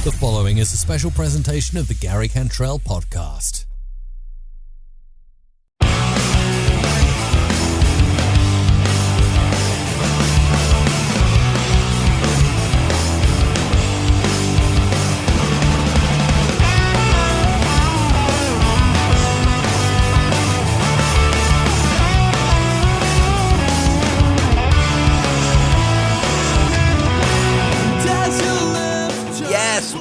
The following is a special presentation of the Gary Cantrell podcast.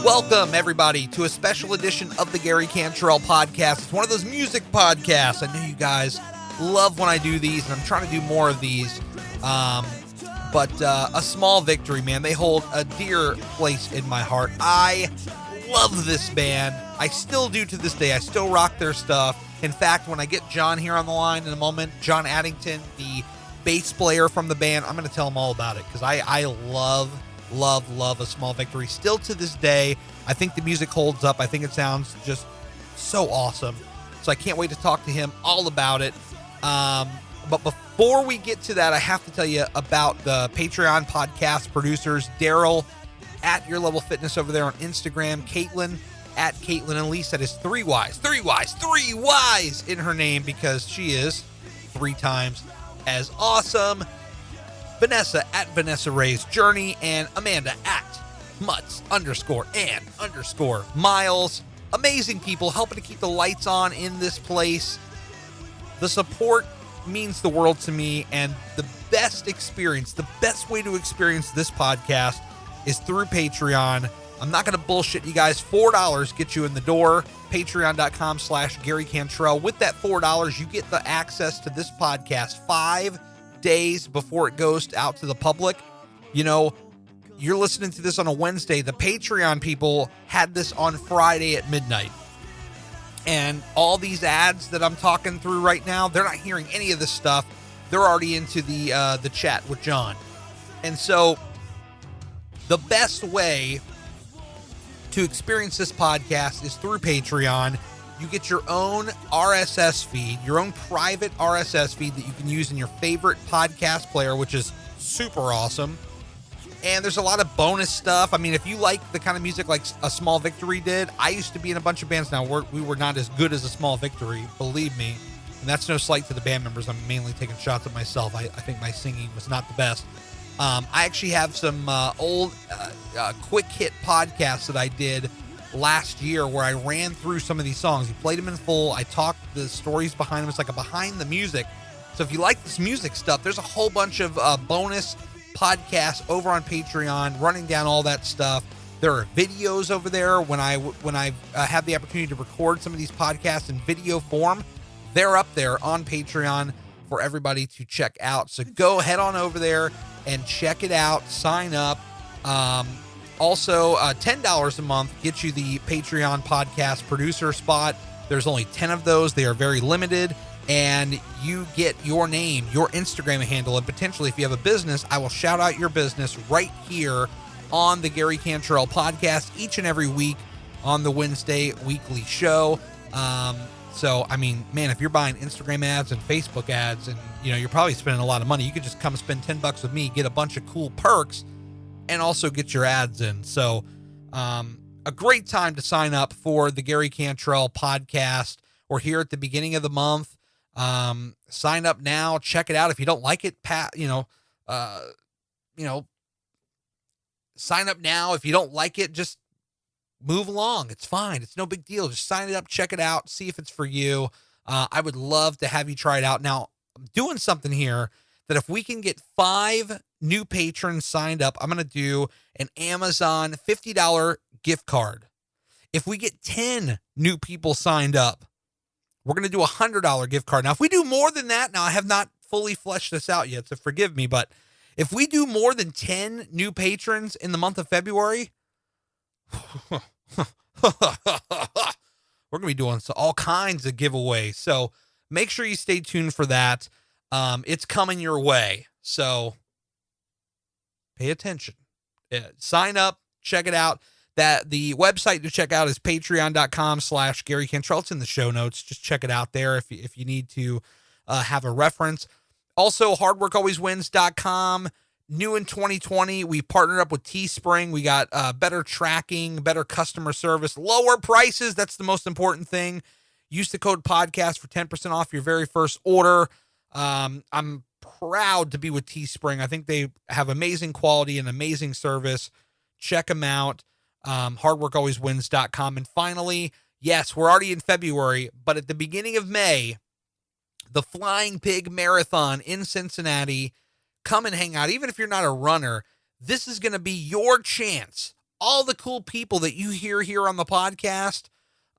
Welcome, everybody, to a special edition of the Gary Cantrell podcast. It's one of those music podcasts. I know you guys love when I do these, and I'm trying to do more of these. But a small victory, man. They hold a dear place in my heart. I love this band. I still do to this day. I still rock their stuff. In fact, when I get John here on the line in a moment, John Addington, the bass player from the band, I'm going to tell him all about it because I love a small victory. Still to this day, I think the music holds up. I think it sounds just so awesome. So I can't wait to talk to him all about it. But before we get to that, I have to tell you about the Patreon podcast producers, Daryl at Your Level Fitness over there on Instagram, Kaitlyn at Kaitlyn Elise. That is three Y's in her name because she is 3 times as awesome. Vanessa at Vanessa Ray's Journey, and Amanda at Mutts_and_Miles. Amazing people helping to keep the lights on in this place. The support means the world to me, and the best way to experience this podcast is through Patreon. I'm not going to bullshit you guys. $4 gets you in the door. Patreon.com/Gary Cantrell. With that $4, you get the access to this podcast 5 days before it goes out to the public. You know, you're listening to this on a Wednesday. The Patreon people had this on Friday at midnight. And all these ads that I'm talking through right now, they're not hearing any of this stuff. They're already into the chat with John. And so the best way to experience this podcast is through Patreon. You get your own RSS feed, your own private RSS feed that you can use in your favorite podcast player, which is super awesome. And there's a lot of bonus stuff. I mean, if you like the kind of music like A Small Victory did, I used to be in a bunch of bands. Now, we were not as good as A Small Victory, believe me. And that's no slight to the band members. I'm mainly taking shots at myself. I think my singing was not the best. I actually have some old quick hit podcasts that I did last year where I ran through some of these songs. You played them in full. I talked the stories behind them. It's like a behind the music. So if you like this music stuff, there's a whole bunch of bonus podcasts over on Patreon running down all that stuff. There are videos over there. When I have the opportunity to record some of these podcasts in video form, they're up there on Patreon for everybody to check out. So go head on over there and check it out. Sign up. Also, $10 a month gets you the Patreon podcast producer spot. There's only 10 of those. They are very limited, and you get your name, your Instagram handle, and potentially if you have a business, I will shout out your business right here on the Gary Cantrell podcast each and every week on the Wednesday weekly show. So, I mean, man, if you're buying Instagram ads and Facebook ads and, you know, you're probably spending a lot of money, you could just come spend $10 with me, get a bunch of cool perks, and also get your ads in. So a great time to sign up for the Gary Cantrell podcast. We're here at the beginning of the month. Sign up now. Check it out. If you don't like it, sign up now. If you don't like it, just move along. It's fine. It's no big deal. Just sign it up, check it out, see if it's for you. I would love to have you try it out. Now, I'm doing something here that if we can get 5 new patrons signed up, I'm going to do an Amazon $50 gift card. If we get 10 new people signed up, we're going to do a $100 gift card. Now, if we do more than that, now I have not fully fleshed this out yet, so forgive me, but if we do more than 10 new patrons in the month of February, we're going to be doing all kinds of giveaways. So make sure you stay tuned for that. It's coming your way. So pay attention. Sign up, check it out. That the website to check out is patreon.com/Gary Cantrell. It's in the show notes. Just check it out there if you need to have a reference. Also, hardworkalwayswins.com. new in 2020, we partnered up with Teespring. We got better tracking, better customer service, lower prices. That's the most important thing. Use the code podcast for 10% off your very first order. I'm proud to be with Teespring. I think they have amazing quality and amazing service. Check them out. Hardworkalwayswins.com. And finally, yes, we're already in February, but at the beginning of May, the Flying Pig Marathon in Cincinnati. Come and hang out. Even if you're not a runner, this is going to be your chance. All the cool people that you hear here on the podcast,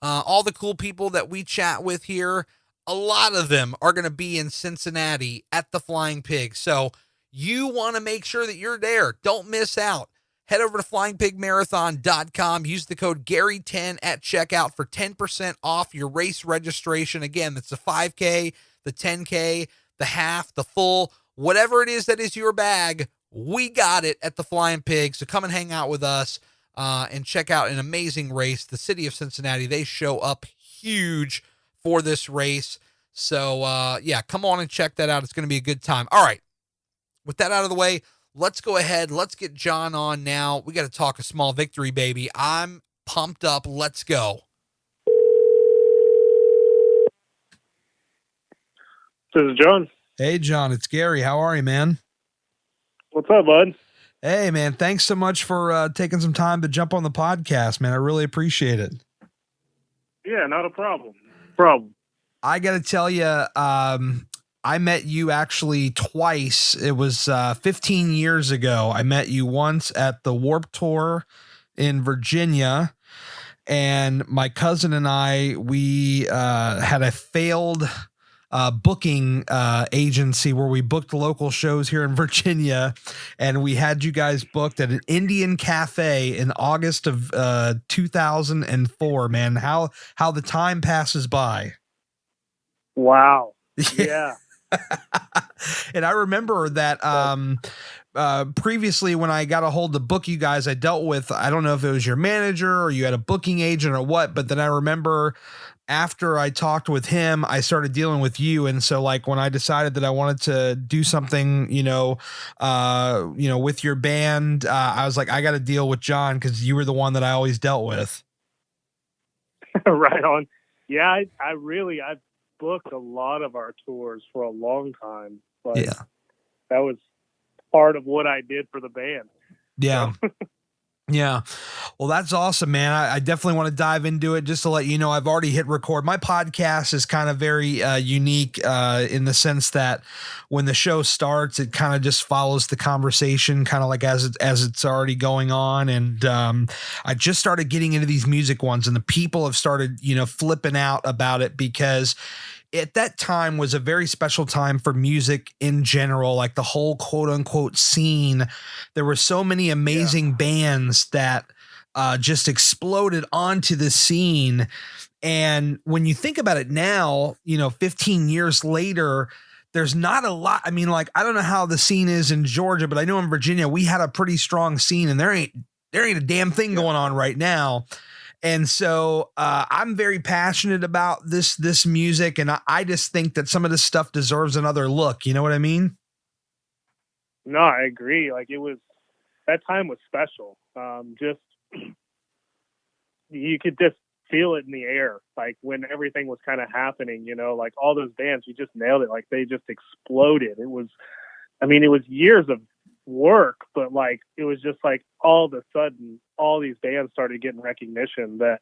all the cool people that we chat with here, a lot of them are going to be in Cincinnati at the Flying Pig. So you want to make sure that you're there. Don't miss out. Head over to flyingpigmarathon.com. Use the code Gary10 at checkout for 10% off your race registration. Again, that's the 5K, the 10K, the half, the full, whatever it is that is your bag. We got it at the Flying Pig. So come and hang out with us and check out an amazing race. The city of Cincinnati, they show up huge for this race. So, yeah, come on and check that out. It's going to be a good time. All right. With that out of the way, let's go ahead. Let's get John on now. We got to talk a small victory, baby. I'm pumped up. Let's go. This is John. Hey, John, it's Gary. How are you, man? What's up, bud? Hey, man, thanks so much for taking some time to jump on the podcast, man. I really appreciate it. Yeah, not a problem. I got to tell you, I met you actually twice. It was 15 years ago. I met you once at the Warped Tour in Virginia, and my cousin and we had a failed booking agency where we booked local shows here in Virginia, and we had you guys booked at an Indian cafe in August of 2004. Man, how the time passes by. Wow. Yeah. And I remember that previously when I got a hold to book you guys, I dealt with, I don't know if it was your manager or you had a booking agent or what, but then I remember after I talked with him, I started dealing with you. And so like when I decided that I wanted to do something, with your band, I was like, I got to deal with John because you were the one that I always dealt with. Right on. Yeah, I've booked a lot of our tours for a long time. But yeah, that was part of what I did for the band. Yeah. So. Yeah. Well, that's awesome, man. I definitely want to dive into it. Just to let you know, I've already hit record. My podcast is kind of very unique in the sense that when the show starts, it kind of just follows the conversation, kind of like as it's already going on. And I just started getting into these music ones, and the people have started, flipping out about it because at that time was a very special time for music in general, like the whole quote unquote scene. There were so many amazing bands that just exploded onto the scene. And when you think about it now, 15 years later, there's not a lot. I mean, like, I don't know how the scene is in Georgia, but I know in Virginia, we had a pretty strong scene, and there ain't a damn thing going on right now. And so I'm very passionate about this music, and I just think that some of this stuff deserves another look. You know what I mean? No, I agree. Like that time was special. Just you could just feel it in the air. Like when everything was kind of happening, like all those bands, you just nailed it. Like they just exploded. It was years of work, but like it was just like all of a sudden all these bands started getting recognition. That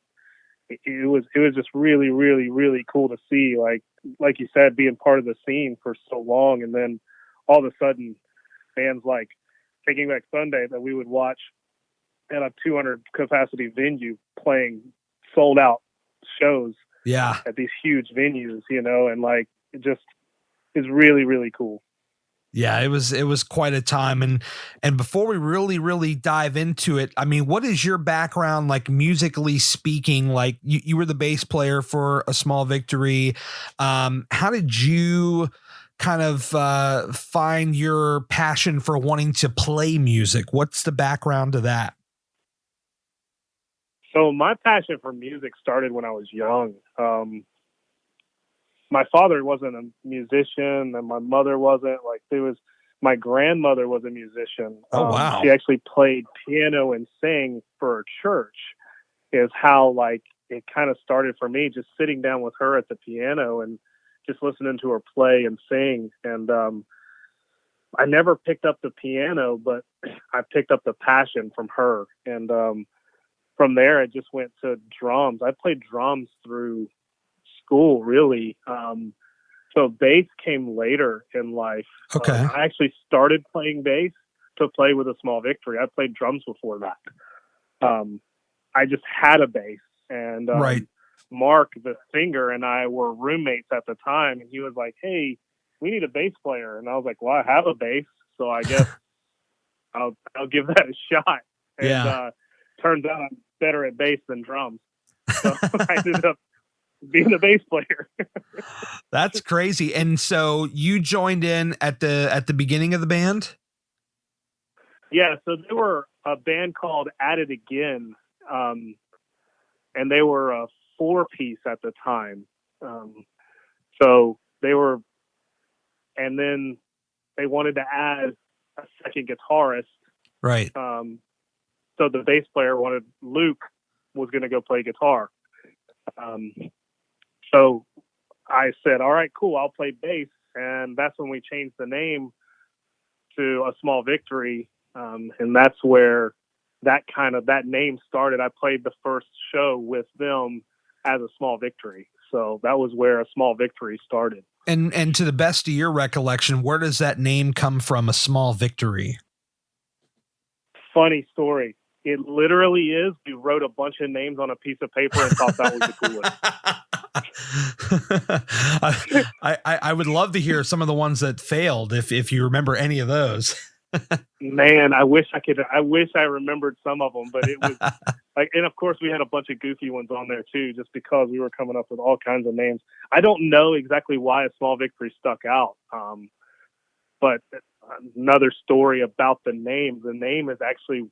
it was just really, really, really cool to see, like you said, being part of the scene for so long, and then all of a sudden bands like Taking Back Sunday that we would watch at a 200 capacity venue playing sold out shows at these huge venues, and like it just is really, really cool. Yeah, it was quite a time. And before we really dive into it, I mean, what is your background like musically speaking? Like you were the bass player for A Small Victory. How did you kind of find your passion for wanting to play music? What's the background to that? So my passion for music started when I was young. My father wasn't a musician, and my mother wasn't. Like my grandmother was a musician. Oh, wow. She actually played piano and sang for a church, is how like it kind of started for me, just sitting down with her at the piano and just listening to her play and sing. And I never picked up the piano, but I picked up the passion from her. And from there, I just went to drums. I played drums through school, really. So bass came later in life. Okay. I actually started playing bass to play with a Small Victory. I played drums before that. I just had a bass, and Right. Mark, the singer, and I were roommates at the time, and he was like, "Hey, we need a bass player." And I was like, "Well, I have a bass, so I guess I'll give that a shot." And Yeah. turns out I'm better at bass than drums. So I ended up being a bass player. That's crazy. And so you joined in at the beginning of the band? Yeah, so they were a band called At It Again, and they were a 4-piece at the time. So they were, and then they wanted to add a second guitarist. Right. So the bass player Luke was going to go play guitar. So I said, all right, cool, I'll play bass. And that's when we changed the name to A Small Victory. And that's where that name started. I played the first show with them as A Small Victory. So that was where A Small Victory started. And to the best of your recollection, where does that name come from, A Small Victory? Funny story. It literally is. We wrote a bunch of names on a piece of paper and thought that was the coolest. I would love to hear some of the ones that failed, if you remember any of those. Man, I wish I remembered some of them, but it was like, and of course we had a bunch of goofy ones on there too, just because we were coming up with all kinds of names. I don't know exactly why A Small Victory stuck out. But another story about the name. The name is actually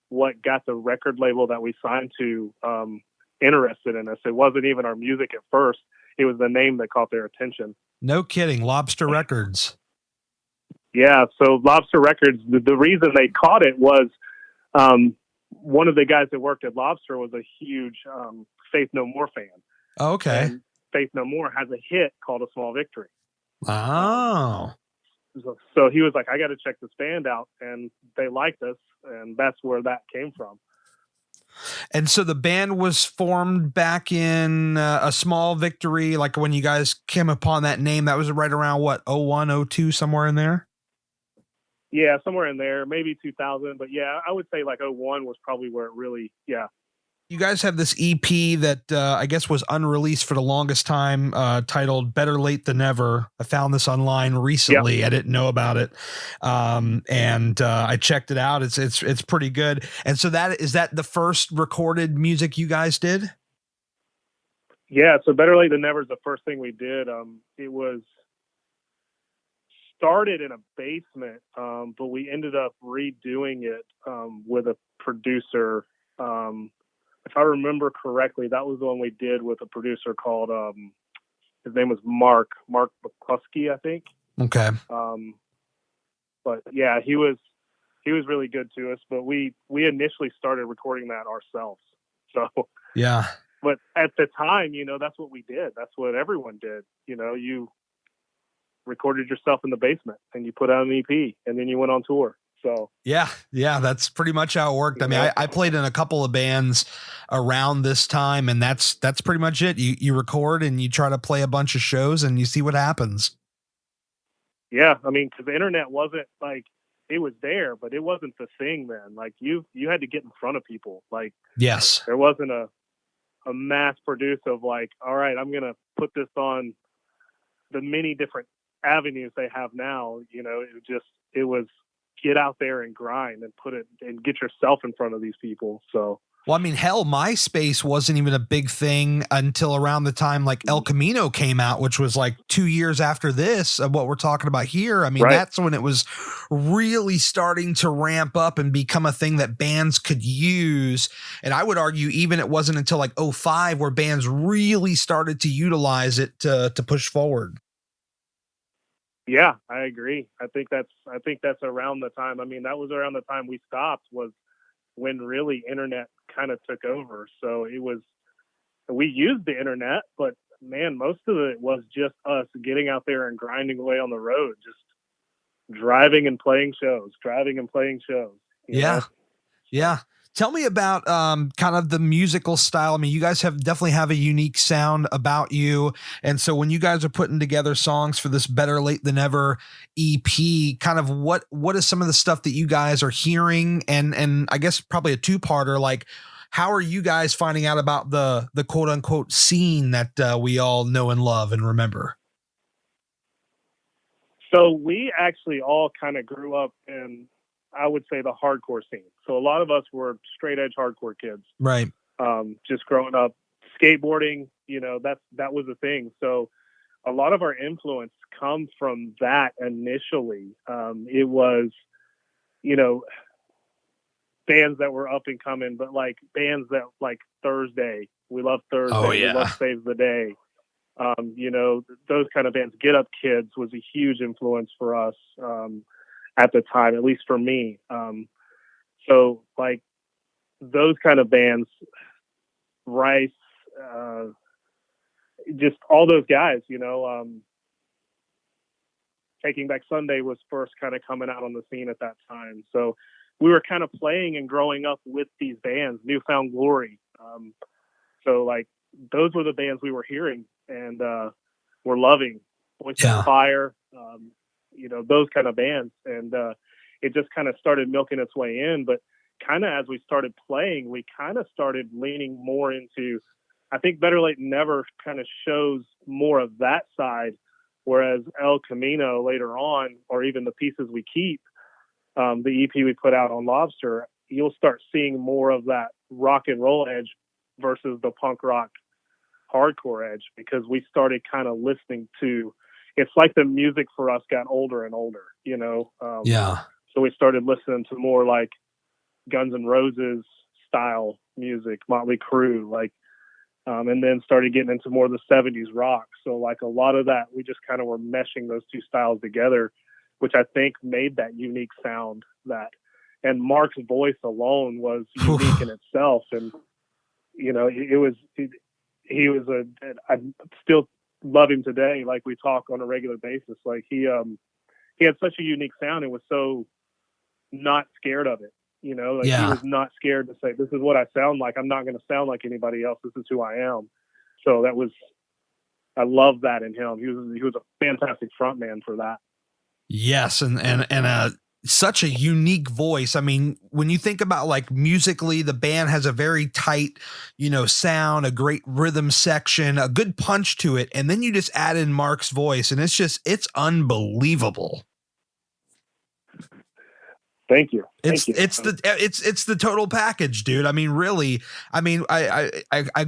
what got the record label that we signed to interested in us. It wasn't even our music at first. It was the name that caught their attention. No kidding. Lobster Records. Yeah. So Lobster Records, the reason they caught it was one of the guys that worked at Lobster was a huge Faith No More fan. Oh, okay. And Faith No More has a hit called A Small Victory. Oh. So he was like, I got to check this band out. And they liked us. And that's where that came from. And so the band was formed back in A Small Victory. Like when you guys came upon that name, that was right around what, 01, 02, somewhere in there? Yeah, somewhere in there, maybe 2000. But yeah, I would say like 01 was probably where it really, yeah. You guys have this EP that I guess was unreleased for the longest time, titled Better Late Than Never. I found this online recently. Yep. I didn't know about it. And I checked it out. It's pretty good. And so is that the first recorded music you guys did? Yeah. So Better Late Than Never is the first thing we did. It was started in a basement, but we ended up redoing it with a producer. If I remember correctly, that was the one we did with a producer called, his name was Mark McCluskey, I think. Okay. But yeah, he was really good to us, but we initially started recording that ourselves. So yeah. But at the time, that's what we did. That's what everyone did. You recorded yourself in the basement and you put out an EP and then you went on tour. So yeah, that's pretty much how it worked. I mean, I played in a couple of bands around this time, and that's pretty much it. You record and you try to play a bunch of shows and you see what happens. Yeah, I mean, because the internet wasn't like, it was there, but it wasn't the thing then. Like you had to get in front of people. Like, yes, there wasn't a mass produce of like, all right, I'm gonna put this on the many different avenues they have now. It was get out there and grind and put it and get yourself in front of these people. So, well, I mean, hell, MySpace wasn't even a big thing until around the time like El Camino came out, which was like 2 years after this of what we're talking about here. I mean, right. That's when it was really starting to ramp up and become a thing that bands could use. And I would argue even it wasn't until like 05 where bands really started to utilize it to push forward. Yeah, I agree. I think that's around the time. I mean, that was around the time we stopped, was when really internet kind of took over. So we used the internet, but man, most of it was just us getting out there and grinding away on the road, just driving and playing shows. You know? Yeah. Tell me about kind of the musical style. I mean, you guys definitely have a unique sound about you. And so when you guys are putting together songs for this Better Late Than Ever EP, kind of what is some of the stuff that you guys are hearing? And I guess probably a two-parter, like, how are you guys finding out about the quote unquote scene that we all know and love and remember? So we actually all kind of grew up in, I would say, the hardcore scene. So a lot of us were straight edge hardcore kids, right? Just growing up, skateboarding, you know, that was a thing. So a lot of our influence comes from that initially. It was, you know, bands that were up and coming, but like bands that like Thursday, we love Thursday. Oh, yeah. We love Save the Day. You know, those kind of bands. Get Up Kids was a huge influence for us at the time, at least for me. So like those kind of bands, Rice, just all those guys, you know, Taking Back Sunday was first kind of coming out on the scene at that time. So we were kind of playing and growing up with these bands, Newfound Glory. So like those were the bands we were hearing and were loving. Voice of Fire, you know, those kind of bands. And it just kind of started milking its way in. But kind of as we started playing, we kind of started leaning more into, I think Better Late Than Never kind of shows more of that side, whereas El Camino later on, or even the Pieces We Keep, the EP we put out on Lobster, you'll start seeing more of that rock and roll edge versus the punk rock hardcore edge, because we started kind of listening to, it's like the music for us got older and older, you know? So we started listening to more like Guns N' Roses style music, Motley Crue, like, and then started getting into more of the 70s rock. So like a lot of that, we just kind of were meshing those two styles together, which I think made that unique sound and Mark's voice alone was unique in itself. And, you know, he was I still love him today. Like we talk on a regular basis. Like he had such a unique sound and was so not scared of it. You know, like he was not scared to say, this is what I sound like. I'm not going to sound like anybody else. This is who I am. So I love that in him. He was a fantastic frontman for that. Yes. And such a unique voice. I mean, when you think about like musically, the band has a very tight, you know, sound, a great rhythm section, a good punch to it. And then you just add in Mark's voice and it's unbelievable. Thank you. It's the total package, dude. I mean, really, I mean, I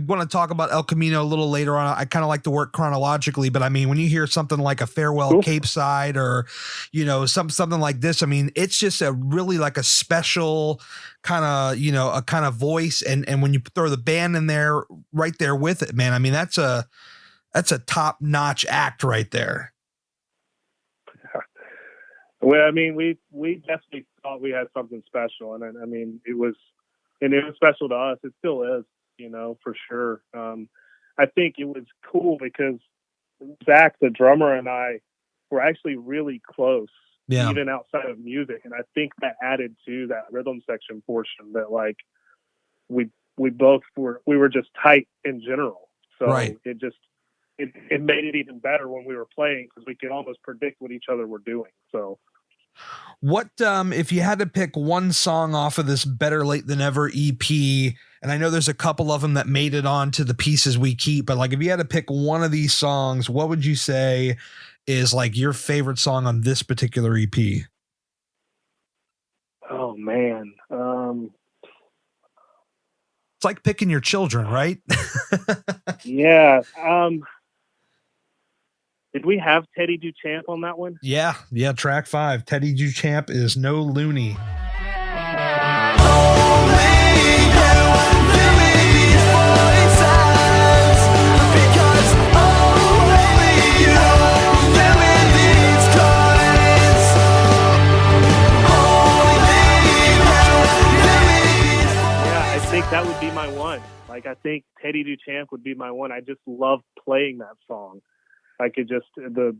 want to talk about El Camino a little later on. I kind of like to work chronologically, but I mean, when you hear something like a Farewell Cape Side or, you know, something like this, I mean, it's just a really like a special kind of, you know, a kind of voice. And when you throw the band in there right there with it, man, I mean, that's a top notch act right there. Well, I mean, we definitely thought we had something special, and I mean, it was special to us. It still is, you know, for sure. I think it was cool because Zach, the drummer, and I were actually really close, even outside of music, and I think that added to that rhythm section portion. That like we both were just tight in general, so it made it even better when we were playing because we could almost predict what each other were doing. So. What if you had to pick one song off of this Better Late Than Ever EP, and I know there's a couple of them that made it on to the Pieces We Keep, but like if you had to pick one of these songs, what would you say is like your favorite song on this particular EP? Oh man. It's like picking your children, right? Yeah. Did we have Teddy Duchamp on that one? Yeah. Track 5. Teddy Duchamp is No Loony. Because only you, Like, I think Teddy Duchamp would be my one. I just love playing that song. I could just, the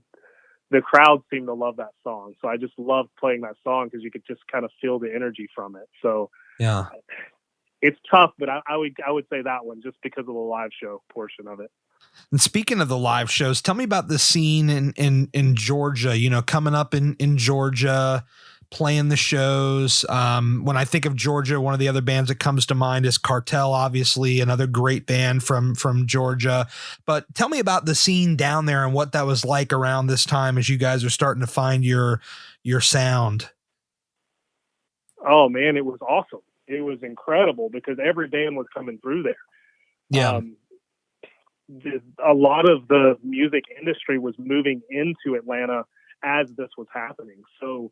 crowd seemed to love that song. So I just love playing that song because you could just kind of feel the energy from it. So Yeah. It's tough, but I would say that one just because of the live show portion of it. And speaking of the live shows, tell me about the scene in Georgia, you know, coming up in Georgia, playing the shows. When I think of Georgia, one of the other bands that comes to mind is Cartel, obviously another great band from Georgia. But tell me about the scene down there and what that was like around this time as you guys are starting to find your sound. Oh man, it was awesome. It was incredible because every band was coming through there. Yeah. A lot of the music industry was moving into Atlanta as this was happening. So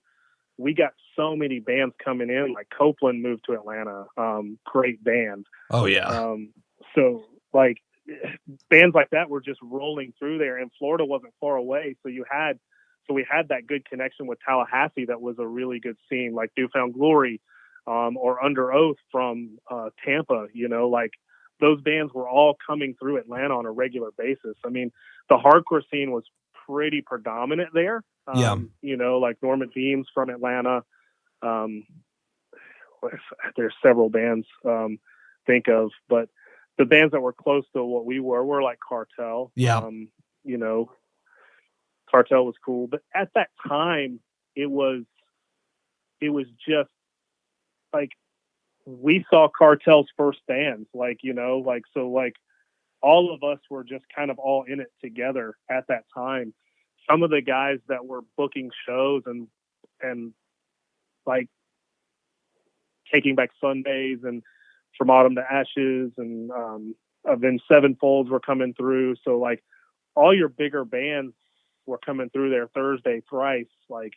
we got so many bands coming in, like Copeland moved to Atlanta. Great band. Oh yeah. So like bands like that were just rolling through there, and Florida wasn't far away. So we had that good connection with Tallahassee. That was a really good scene, like Newfound Glory, or Underoath from Tampa, you know, like those bands were all coming through Atlanta on a regular basis. I mean, the hardcore scene was pretty predominant there. You know, like Norman Beams from Atlanta. There's several bands think of, but the bands that were close to what we were like Cartel. Yeah. You know, Cartel was cool, but at that time it was just like we saw Cartel's first bands, like, you know, like, so like all of us were just kind of all in it together at that time. Some of the guys that were booking shows and like Taking Back Sundays and From Autumn to Ashes and Avenged Sevenfolds were coming through. So like all your bigger bands were coming through there. Thursday, Thrice, like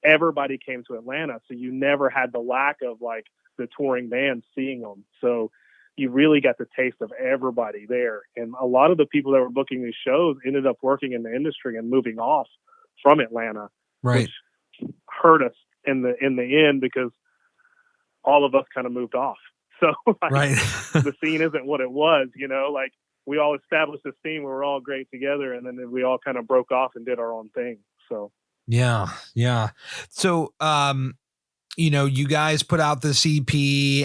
everybody came to Atlanta. So you never had the lack of like the touring bands seeing them. So you really got the taste of everybody there. And a lot of the people that were booking these shows ended up working in the industry and moving off from Atlanta, right, which hurt us in the end because all of us kind of moved off. So like, right. the scene isn't what it was, you know, like we all established a scene where we're all great together, and then we all kind of broke off and did our own thing. So yeah. So you know, you guys put out this EP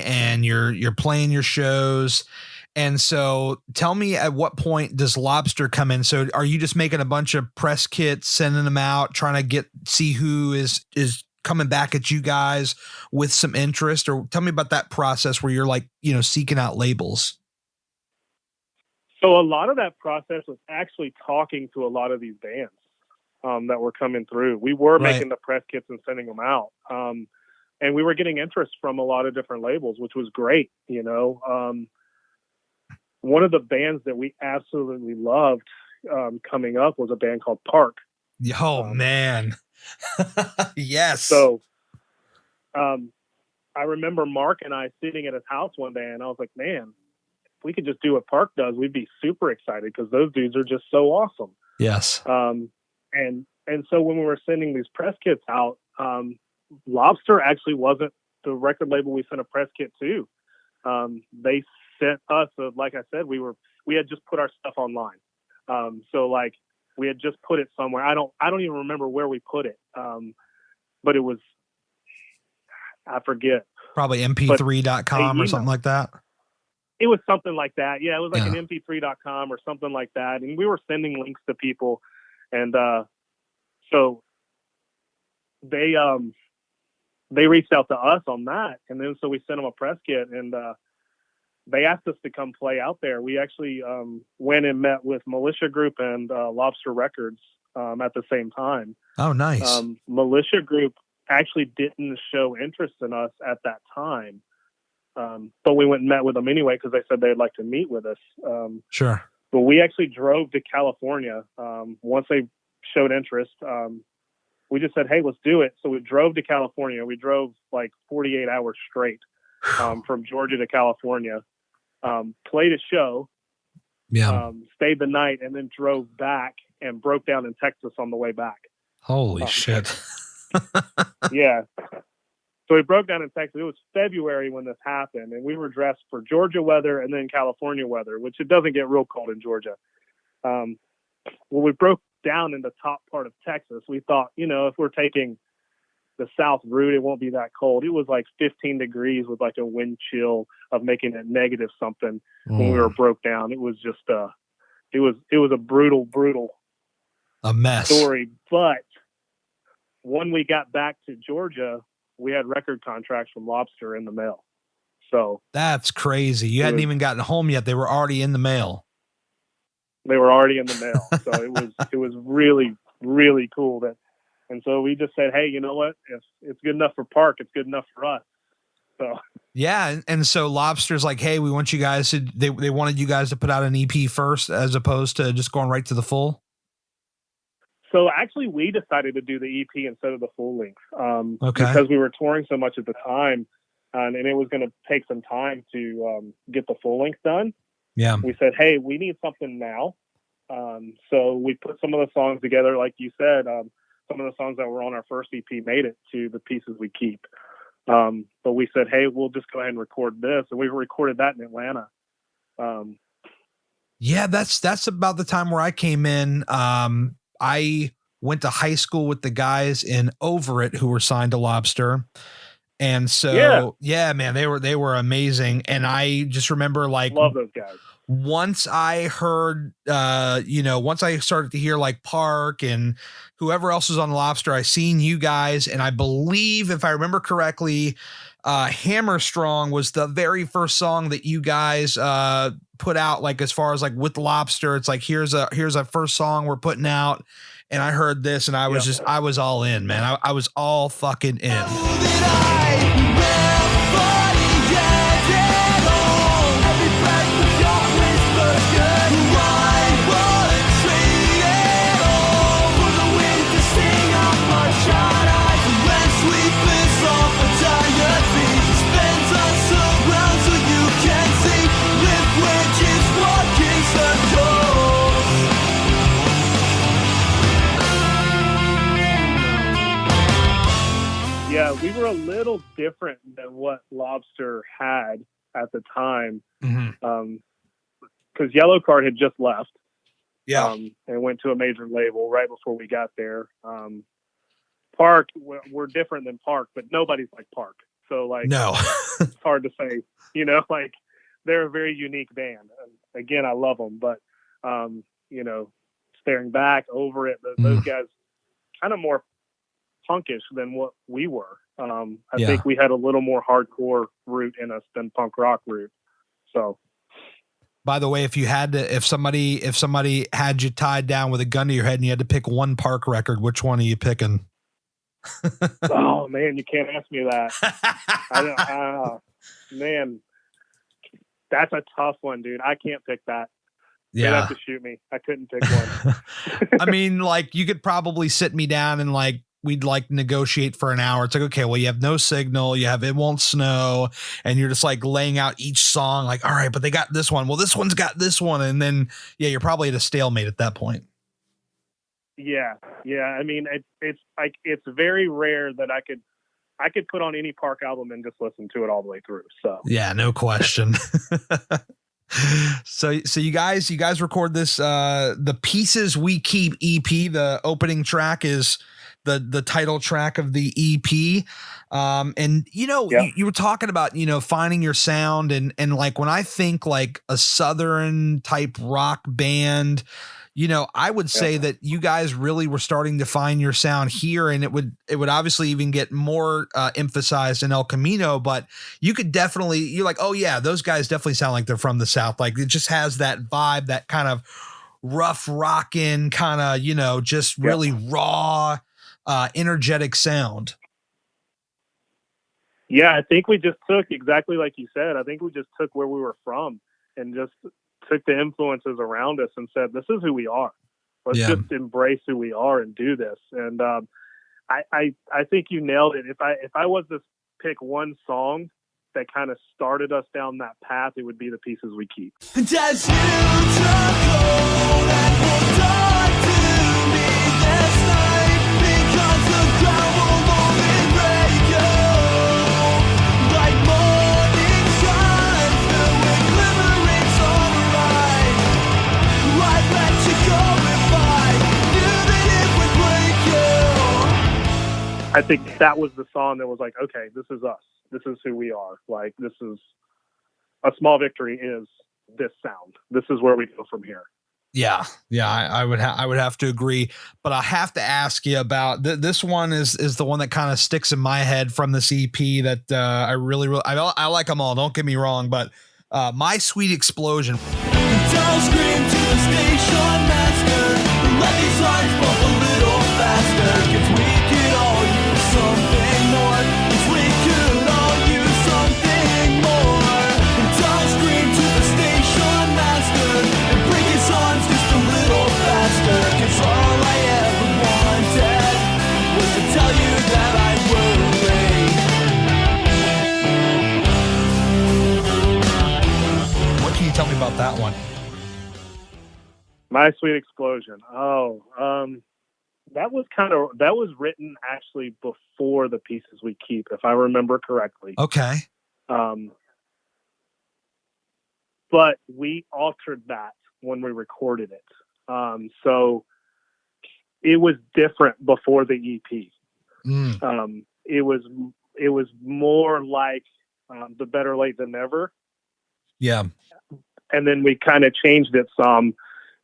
and you're playing your shows. And so tell me, at what point does Lobster come in? So are you just making a bunch of press kits, sending them out, trying to see who is coming back at you guys with some interest? Or tell me about that process where you're like, you know, seeking out labels. So a lot of that process was actually talking to a lot of these bands that were coming through. We were making the press kits and sending them out. And we were getting interest from a lot of different labels, which was great. You know, one of the bands that we absolutely loved coming up was a band called Park. Oh man. Yes. So I remember Mark and I sitting at his house one day, and I was like, man, if we could just do what Park does, we'd be super excited because those dudes are just so awesome. Yes. And so when we were sending these press kits out, Lobster actually wasn't the record label we sent a press kit to. They sent us, like I said, we had just put our stuff online. So like we had just put it somewhere. I don't even remember where we put it. But it was, I forget. Probably mp3.com or something like that. It was something like that. Yeah. It was like an mp3.com or something like that. And we were sending links to people. And, so they reached out to us on that. And then, so we sent them a press kit, and they asked us to come play out there. We actually went and met with Militia Group and Lobster Records at the same time. Oh, nice. Militia Group actually didn't show interest in us at that time. But we went and met with them anyway, because they said they'd like to meet with us. Sure. But we actually drove to California. Once they showed interest, we just said, hey, let's do it. So we drove to California. We drove like 48 hours straight from Georgia to California, played a show, stayed the night, and then drove back and broke down in Texas on the way back. Holy shit. Yeah. So we broke down in Texas. It was February when this happened, and we were dressed for Georgia weather and then California weather, which it doesn't get real cold in Georgia. When we broke down in the top part of Texas, we thought, if we're taking the south route, it won't be that cold. It was like 15 degrees with like a wind chill of making it negative something when we were broke down. It was just it was a brutal a mess story. But when we got back to Georgia, we had record contracts from Lobster in the mail. So that's crazy. You hadn't even gotten home yet. They were already in the mail. They were already in the mail. So it was really, really cool and so we just said, hey, you know what? If it's good enough for Park, it's good enough for us. So yeah, and so Lobster's like, hey, we want you guys to. They wanted you guys to put out an EP first, as opposed to just going right to the full. So actually, we decided to do the EP instead of the full length, okay, because we were touring so much at the time, and it was going to take some time to get the full length done. Yeah, we said, hey, we need something now. So we put some of the songs together, like you said. Some of the songs that were on our first EP made it to the Pieces We Keep. But we said, hey, we'll just go ahead and record this. And we recorded that in Atlanta. Yeah, that's about the time where I came in. I went to high school with the guys in Over It who were signed to Lobster. And so, yeah, man, they were amazing. And I just remember like, love those guys. Once I heard, once I started to hear like Park and whoever else was on Lobster, I seen you guys. And I believe, if I remember correctly, Hammer Strong was the very first song that you guys put out, like as far as like with Lobster. It's like, here's a first song we're putting out. And I heard this and I was I was all in, man. I was all fucking in. Yeah, we were a little different than what Lobster had at the time, because Yellow Card had just left, and went to a major label right before we got there. Park, we're different than Park, but nobody's like Park. So like, no, it's hard to say. Like they're a very unique band. Again, I love them, but staring back over it, those guys kind of more punkish than what we were. I think we had a little more hardcore root in us than punk rock root. So, by the way, if somebody had you tied down with a gun to your head and you had to pick one Park record, which one are you picking? Oh man, you can't ask me that. Man, that's a tough one, dude. I can't pick that. Yeah. They'd have to shoot me. I couldn't pick one. I mean, like you could probably sit me down and like, we'd like negotiate for an hour. It's like, okay, well, you have no signal, you have It Won't Snow, and you're just like laying out each song like, all right, but they got this one. Well, this one's got this one. And then, you're probably at a stalemate at that point. Yeah. I mean, it's like, it's very rare that I could put on any Park album and just listen to it all the way through. So yeah, no question. So you guys record this, the Pieces We Keep EP. The opening track is the title track of the EP. And you were talking about, finding your sound and like, when I think like a Southern type rock band, I would say that you guys really were starting to find your sound here, and it would obviously even get more emphasized in El Camino, but you're like, oh yeah, those guys definitely sound like they're from the South. Like it just has that vibe, that kind of rough rockin' kind of, just really raw, energetic sound. Yeah, I think we just took, exactly like you said, I think we just took where we were from and just took the influences around us and said, this is who we are. Let's just embrace who we are and do this. And I think you nailed it. If I was to pick one song that kind of started us down that path, it would be The Pieces We Keep. And as you took hold and hold on to me this night, because the ground will only break you. I think that was the song that was like, okay, this is us. This is who we are. Like, this is a small victory is this sound. This is where we go from here. Yeah. I would have to agree, but I have to ask you about this one is the one that kind of sticks in my head from this EP that I really I like them all. Don't get me wrong, but My Sweet Explosion. Don't scream to the station master. Let these lines bump a little faster. 'Cause we could all use something more. 'Cause we could all use something more. Don't scream to the station master. And break his arms just a little faster. 'Cause all I ever wanted was to tell you that I worry. What can you tell me about that one? My Sweet Explosion. That was written actually before The Pieces We Keep, if I remember correctly. Okay. But we altered that when we recorded it. So it was different before the EP. It was more like the Better Late Than Never. Yeah. And then we kind of changed it some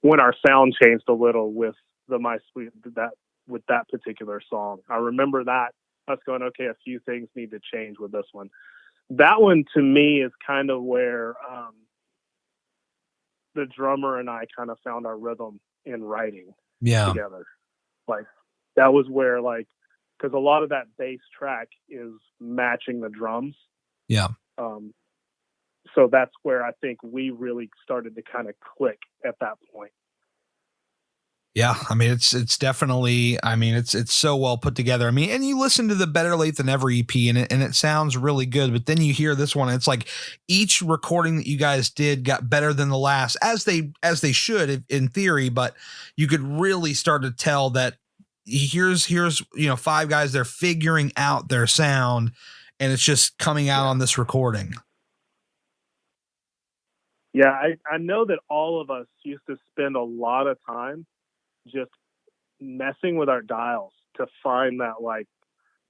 when our sound changed a little with the with that particular song. I remember that us going, okay, a few things need to change with this one. That one to me is kind of where the drummer and I kind of found our rhythm in writing together. Like that was where because a lot of that bass track is matching the drums. Yeah. So that's where I think we really started to kind of click at that point. Yeah, I mean it's definitely, I mean it's so well put together. I mean, and you listen to the Better Late Than Never EP and it sounds really good, but then you hear this one, it's like each recording that you guys did got better than the last, as they should in theory, but you could really start to tell that here's five guys, they're figuring out their sound and it's just coming out on this recording. Yeah, I know that all of us used to spend a lot of time just messing with our dials to find that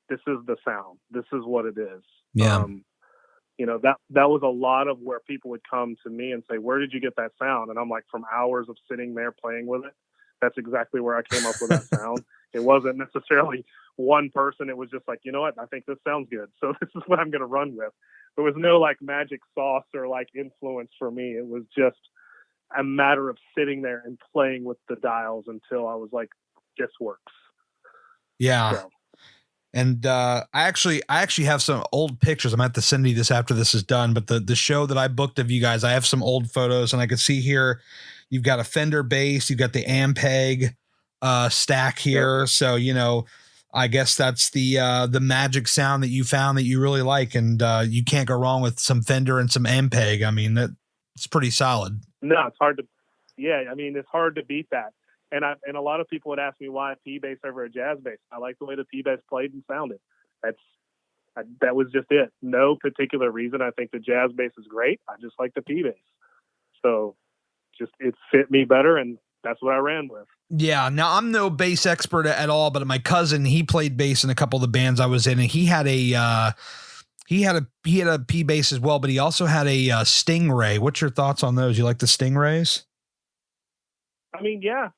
this is the sound, this is what it is. Yeah. That was a lot of where people would come to me and say, where did you get that sound? And I'm like, from hours of sitting there playing with it, that's exactly where I came up with that sound. It wasn't necessarily one person. It was just like, you know what, I think this sounds good, so this is what I'm going to run with. There was no magic sauce or influence for me. It was just a matter of sitting there and playing with the dials until I was like, this works. Yeah. So. And I actually have some old pictures. I'm going to have to send you this after this is done. But the show that I booked of you guys, I have some old photos, and I can see here you've got a Fender bass, you've got the Ampeg stack here. Yep. So I guess that's the magic sound that you found that you really like, and you can't go wrong with some Fender and some Ampeg. I mean, it's pretty solid. No, it's hard to. Yeah, I mean, it's hard to beat that. And a lot of people would ask me why a P bass over a jazz bass. I like the way the P bass played and sounded. That was just it. No particular reason. I think the jazz bass is great. I just like the P bass. So it fit me better, and that's what I ran with. Yeah. Now I'm no bass expert at all, but my cousin, he played bass in a couple of the bands I was in, and he had a P bass as well, but he also had a Stingray. What's your thoughts on those? You like the Stingrays? I mean, yeah,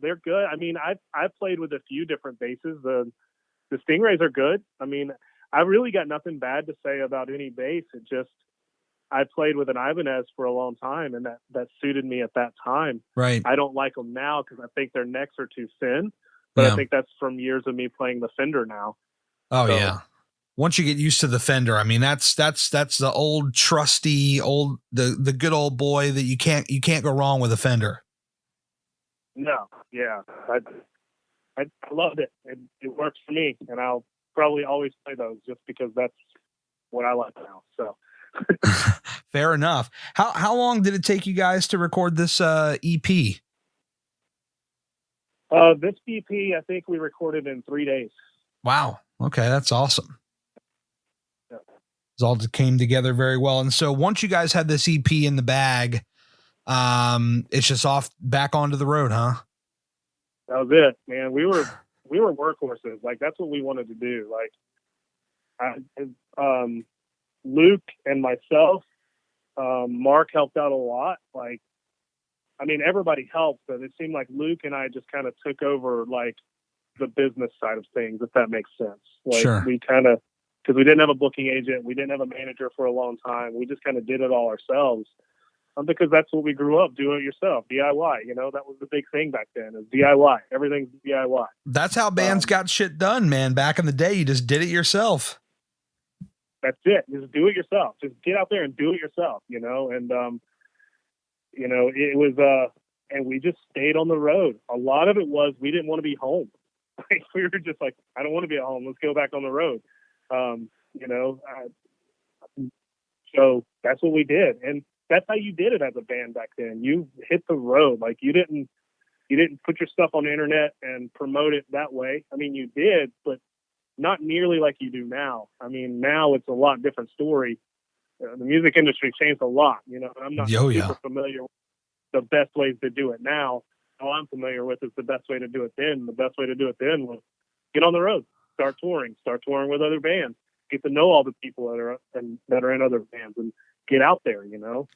they're good. I mean, I've played with a few different basses. The Stingrays are good. I mean, I really got nothing bad to say about any bass. I played with an Ibanez for a long time, and that suited me at that time. Right. I don't like them now because I think their necks are too thin, but yeah. I think that's from years of me playing the Fender now. Oh, so. Yeah. Once you get used to the Fender, I mean, that's the old trusty the good old boy that you can't go wrong with a Fender. No. Yeah. I loved it. It works for me, and I'll probably always play those just because that's what I like now. So. Fair enough. How long did it take you guys to record this EP? This EP, I think we recorded in 3 days. Wow. Okay, that's awesome. Yeah. It all came together very well. And so once you guys had this EP in the bag, it's just back onto the road, huh? That was it, man. We we were workhorses. Like, that's what we wanted to do. Like, Luke and myself, Mark helped out a lot. Like, I mean, everybody helped, but it seemed like Luke and I just kind of took over like the business side of things, if that makes sense. Like, Sure. we kind of, because we didn't have a booking agent, we didn't have a manager for a long time. We just kind of did it all ourselves. Because that's what we grew up, do it yourself, DIY. You know, that was the big thing back then, is DIY. Everything's DIY. That's how bands got shit done, man. Back in the day, you just did it yourself. That's it. Just do it yourself. Just get out there and do it yourself, you know? And, you know, it was, and we just stayed on the road. A lot of it was, we didn't want to be home. We were just like, I don't want to be at home. Let's go back on the road. You know, so that's what we did. And that's how you did it as a band back then. You hit the road. Like, you didn't put your stuff on the internet and promote it that way. I mean, you did, but not nearly like you do now. I mean, now it's a lot different story. The music industry changed a lot, you know, and I'm not super familiar with the best ways to do it now. All I'm familiar with is the best way to do it then. The best way to do it then was get on the road, start touring with other bands, get to know all the people that are in other bands, and get out there, you know.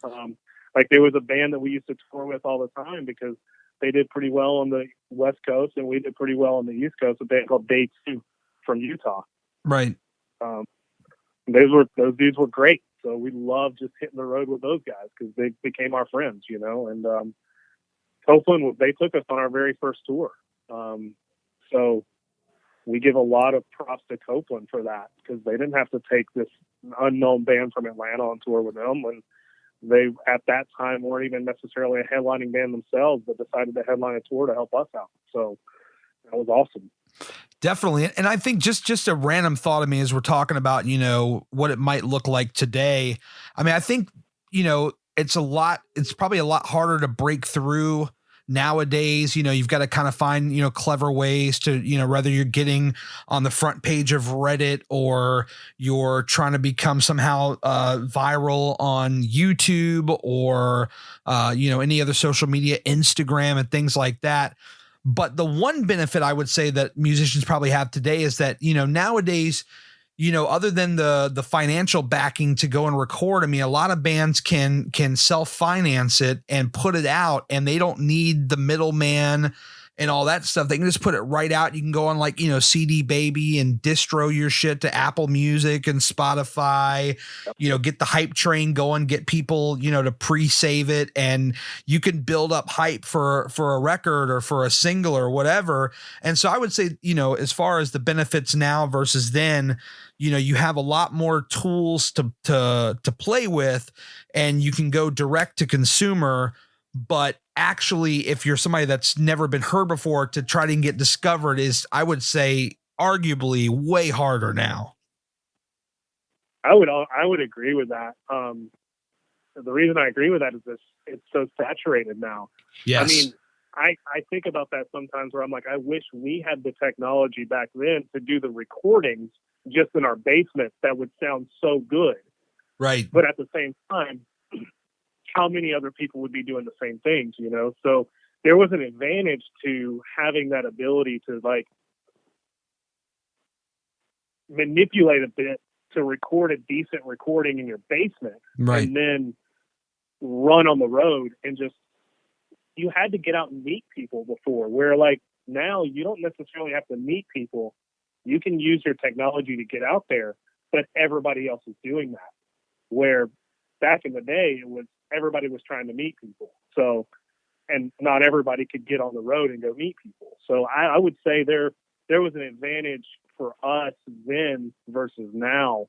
Like, there was a band that we used to tour with all the time because they did pretty well on the West Coast and we did pretty well on the East Coast. A band called Day 2 from Utah. Right. Those dudes were great. So we loved just hitting the road with those guys because they became our friends, you know. And Copeland, they took us on our very first tour. So we give a lot of props to Copeland for that, because they didn't have to take this unknown band from Atlanta on tour with them when they, at that time, weren't even necessarily a headlining band themselves, but decided to headline a tour to help us out. So that was awesome. Definitely. And I think just a random thought of me as we're talking about, you know, what it might look like today. I mean, I think, you know, it's probably a lot harder to break through nowadays. You know, you've got to kind of find, you know, clever ways to, you know, whether you're getting on the front page of Reddit or you're trying to become somehow viral on YouTube or, you know, any other social media, Instagram and things like that. But the one benefit I would say that musicians probably have today is that, you know, nowadays, you know, other than the financial backing to go and record, I mean, a lot of bands can self-finance it and put it out, and they don't need the middleman and all that stuff. They can just put it right out. You can go on, like, you know, CD Baby and distro your shit to Apple Music and Spotify, you know, get the hype train going, get people, you know, to pre-save it, and you can build up hype for a record or for a single or whatever. And so I would say, you know, as far as the benefits now versus then, you know, you have a lot more tools to play with, and you can go direct to consumer. But actually, if you're somebody that's never been heard before, to try to get discovered is, I would say, arguably way harder now. I would agree with that. The reason I agree with that is it's so saturated now. Yes. I mean, I think about that sometimes where I'm like, I wish we had the technology back then to do the recordings just in our basement. That would sound so good. Right. But at the same time, how many other people would be doing the same things, you know? So there was an advantage to having that ability to, like, manipulate a bit to record a decent recording in your basement, right, and then run on the road. And just, you had to get out and meet people before, where, like, now you don't necessarily have to meet people. You can use your technology to get out there, but everybody else is doing that. Where back in the day, it was, everybody was trying to meet people. So, and not everybody could get on the road and go meet people. So I would say there was an advantage for us then versus now,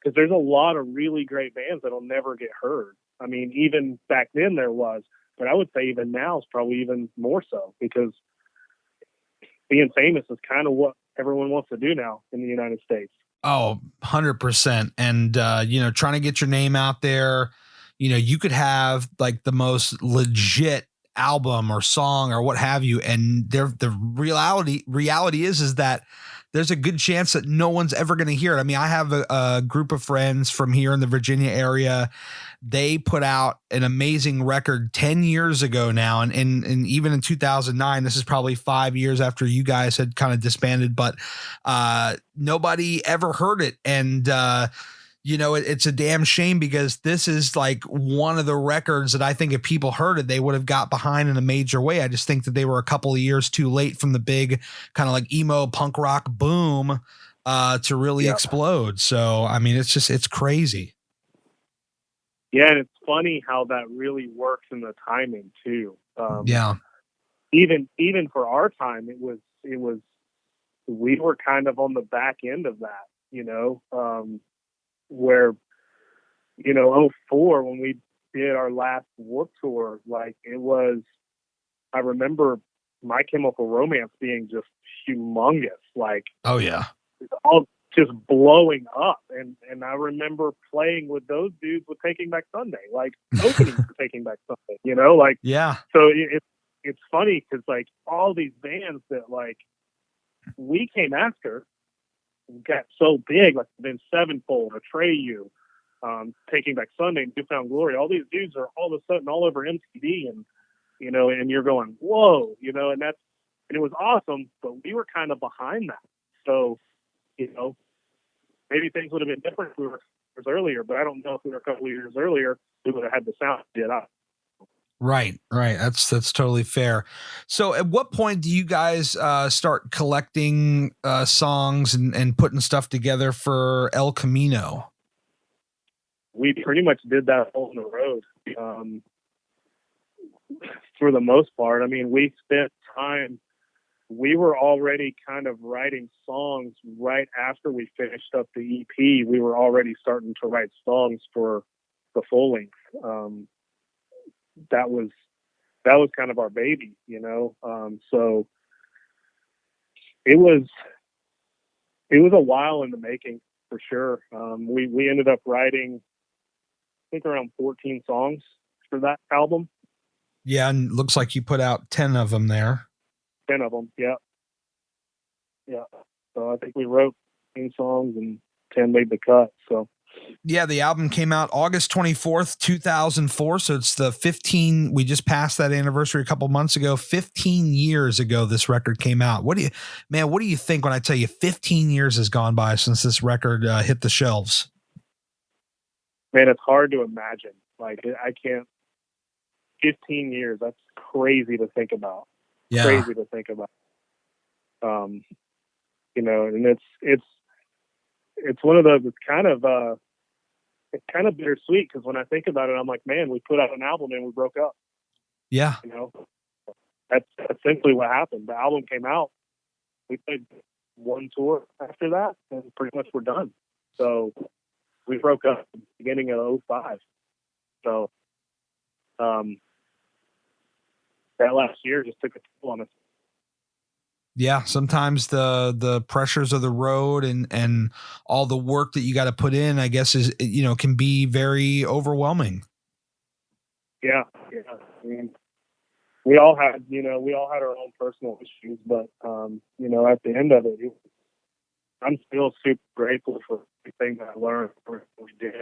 because there's a lot of really great bands that'll never get heard. I mean, even back then there was, but I would say even now is probably even more so, because being famous is kind of what everyone wants to do now in the United States. Oh, 100%. And, you know, trying to get your name out there, you know, you could have like the most legit album or song or what have you. And the reality is that there's a good chance that no one's ever going to hear it. I mean, I have a group of friends from here in the Virginia area. They put out an amazing record 10 years ago now. And even in 2009, this is probably 5 years after you guys had kind of disbanded, but nobody ever heard it. And, it's a damn shame because this is like one of the records that I think if people heard it, they would have got behind in a major way. I just think that they were a couple of years too late from the big kind of like emo punk rock boom to really explode. So, I mean, it's crazy. Yeah. And it's funny how that really works in the timing too. Even for our time, it was, we were kind of on the back end of that, where, 04, when we did our last Warped Tour, like I remember My Chemical Romance being just humongous, like, oh yeah, all just blowing up. And I remember playing with those dudes with Taking Back Sunday, like opening for Taking Back Sunday, yeah. So it's funny because like all these bands that like we came after got so big, like Vince Sevenfold, Atreyu, Taking Back Sunday, New Found Glory. All these dudes are all of a sudden all over MTV, and and you're going, whoa, and it was awesome, but we were kind of behind that. So, maybe things would have been different if we were years earlier, but I don't know if we were a couple of years earlier, we would have had the sound did up. Right. That's totally fair. So at what point do you guys start collecting songs and putting stuff together for El Camino? We pretty much did that all on the road. For the most part, I mean, we spent time, we were already kind of writing songs right after we finished up the EP. We were already starting to write songs for the full length. That was kind of our baby, so it was a while in the making for sure. We ended up writing, I think, around 14 songs for that album. Yeah. And looks like you put out 10 of them there. 10 of them. Yeah. Yeah. So I think we wrote 10 songs and 10 made the cut. So yeah, the album came out August 24th, 2004. So it's the 15. We just passed that anniversary a couple months ago. 15 years ago, this record came out. What do you think when I tell you 15 years has gone by since this record hit the shelves? Man, it's hard to imagine. Like, I can't. 15 years. That's crazy to think about. Yeah. Crazy to think about. And it's one of those. It's kind of bittersweet because when I think about it, I'm like, man, we put out an album and we broke up. Yeah. That's essentially what happened. The album came out. We played one tour after that, and pretty much we're done. So we broke up at the beginning of 05. So that last year just took a toll on us. Yeah, sometimes the pressures of the road and all the work that you got to put in, I guess, is can be very overwhelming. Yeah. I mean, we all had our own personal issues, but at the end of it, I'm still super grateful for everything that I learned for what we did.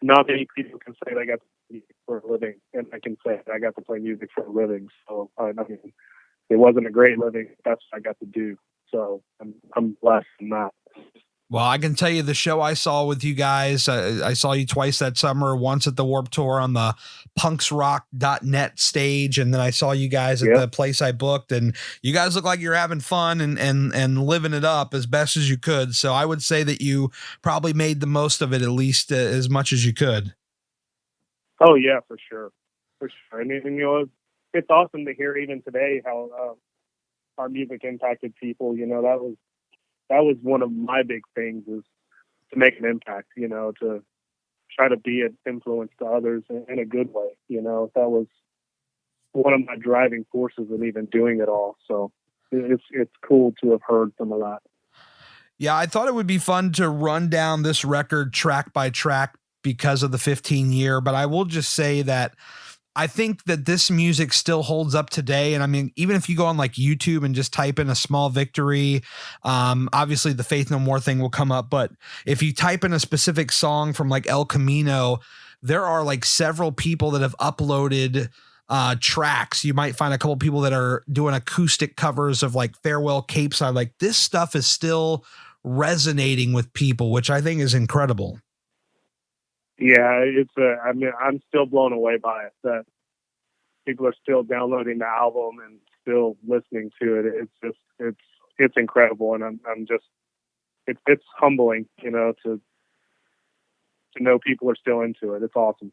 Not many people can say they got to play music for a living, and I can say I got to play music for a living. So I mean, it wasn't a great living. That's what I got to do. So I'm blessed in that. Well, I can tell you the show I saw with you guys, I saw you twice that summer, once at the Warped Tour on the punksrock.net stage. And then I saw you guys at the place I booked, and you guys look like you're having fun and living it up as best as you could. So I would say that you probably made the most of it, at least as much as you could. Oh yeah, for sure. I mean, it's awesome to hear even today how our music impacted people. That was one of my big things, is to make an impact, to try to be an influence to others in a good way. That was one of my driving forces in even doing it all. So it's cool to have heard some of that. Yeah, I thought it would be fun to run down this record track by track because of the 15 year, but I will just say that I think that this music still holds up today. And I mean, even if you go on like YouTube and just type in a small victory, obviously the Faith No More thing will come up. But if you type in a specific song from like El Camino, there are like several people that have uploaded tracks. You might find a couple people that are doing acoustic covers of like Farewell Cape Side. Like this stuff is still resonating with people, which I think is incredible. Yeah, I mean, I'm still blown away by it that people are still downloading the album and still listening to it. It's just, it's incredible. And I'm just, it's humbling, you know, to know people are still into it. It's awesome.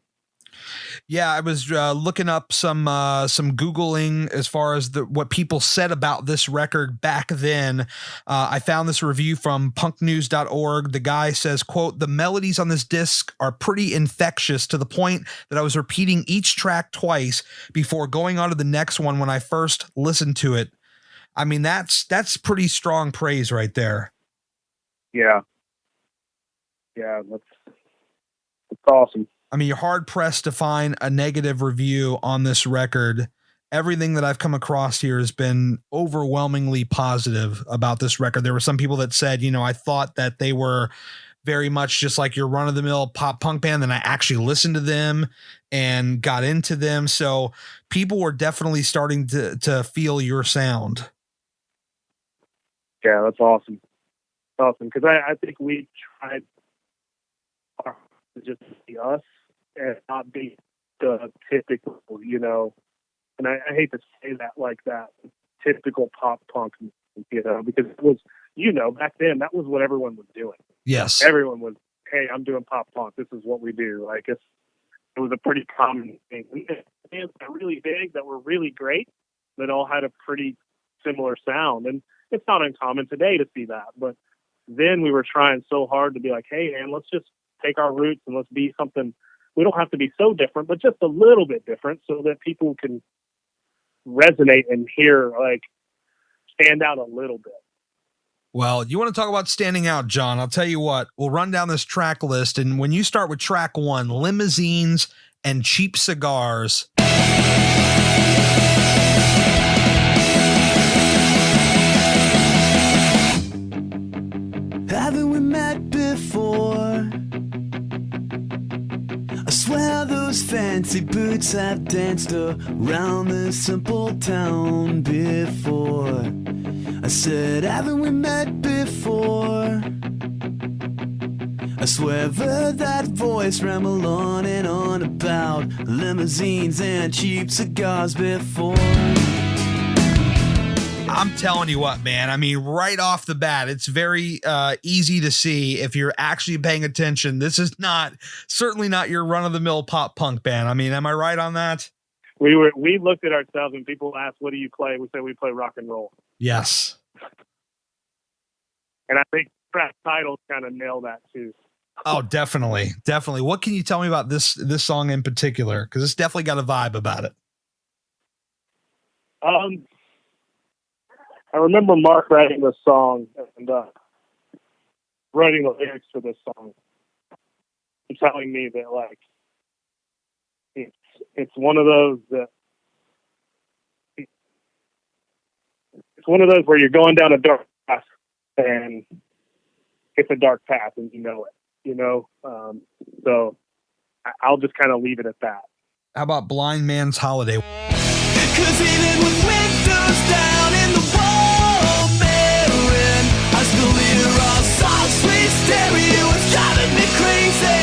Yeah, I was looking up some Googling as far as what people said about this record back then. I found this review from punknews.org. The guy says, quote, "The melodies on this disc are pretty infectious to the point that I was repeating each track twice before going on to the next one when I first listened to it." I mean, that's pretty strong praise right there. Yeah. Yeah, it's awesome. I mean, you're hard pressed to find a negative review on this record. Everything that I've come across here has been overwhelmingly positive about this record. There were some people that said, you know, I thought that they were very much just like your run of the mill pop punk band. Then I actually listened to them and got into them. So people were definitely starting to feel your sound. Yeah, that's awesome. Awesome. Cause I think we tried to just be us and not be the typical, you know, and I hate to say that like that, typical pop punk, you know, because it was, you know, back then that was what everyone was doing. Yes. Everyone was, hey, I'm doing pop punk. This is what we do. Like it was a pretty common thing. We had bands that were really big, that were really great, that all had a pretty similar sound. And it's not uncommon today to see that. But then we were trying so hard to be like, hey, man, let's just take our roots and let's be something. We don't have to be so different, but just a little bit different so that people can resonate and hear, like, stand out a little bit. Well, you want to talk about standing out, John? I'll tell you what, we'll run down this track list. And when you start with track 1, Limousines and Cheap Cigars. Haven't we met before? I swear those fancy boots have danced around this simple town before. I said, haven't we met before? I swear I've heard that voice ramble on and on about limousines and cheap cigars before. I'm telling you what, man. I mean, right off the bat, it's very easy to see if you're actually paying attention. This is certainly not your run-of-the-mill pop punk band. I mean, am I right on that? We looked at ourselves and people asked, what do you play? We said we play rock and roll. Yes. And I think track titles kind of nail that too. Oh, definitely. Definitely. What can you tell me about this song in particular? Because it's definitely got a vibe about it. I remember Mark writing this song and writing the lyrics for this song and telling me that, like, it's one of those that it's one of those where you're going down a dark path and it's a dark path and you know it, you know? So I'll just kind of leave it at that. How about Blind Man's Holiday? 'Cause even with windows down in the wall, Marin, I still hear our soft sweet stereo. It's driving me crazy,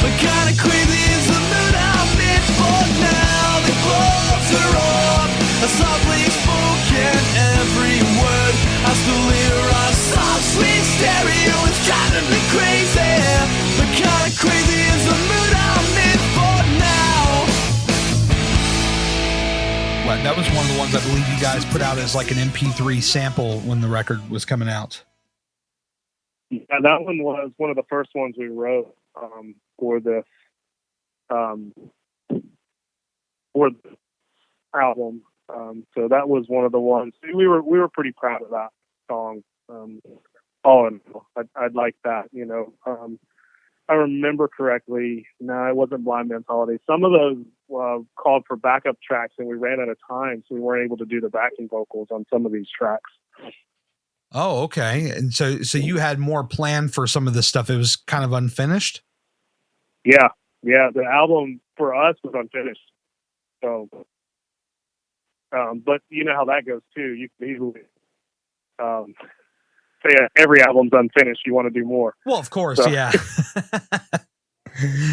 but kinda crazy is the mood I'm in for now. The gloves are off, a softly spoken every word. I still hear our soft sweet stereo. It's driving me crazy, but kinda crazy is the mood I'm in for now. Well, that was one of the ones I believe you guys put out as like an MP3 sample when the record was coming out. Yeah, that one was one of the first ones we wrote for this album. So that was one of the ones we were pretty proud of that song. All in all, I'd like that, you know. I remember correctly. No, it wasn't Blind Man's Holiday. Some of those called for backup tracks, and we ran out of time, so we weren't able to do the backing vocals on some of these tracks. Oh, okay. And so you had more planned for some of this stuff. It was kind of unfinished. Yeah. The album for us was unfinished. So, but you know how that goes too. You can easily say every album's unfinished. You want to do more. Well, of course, so. Yeah.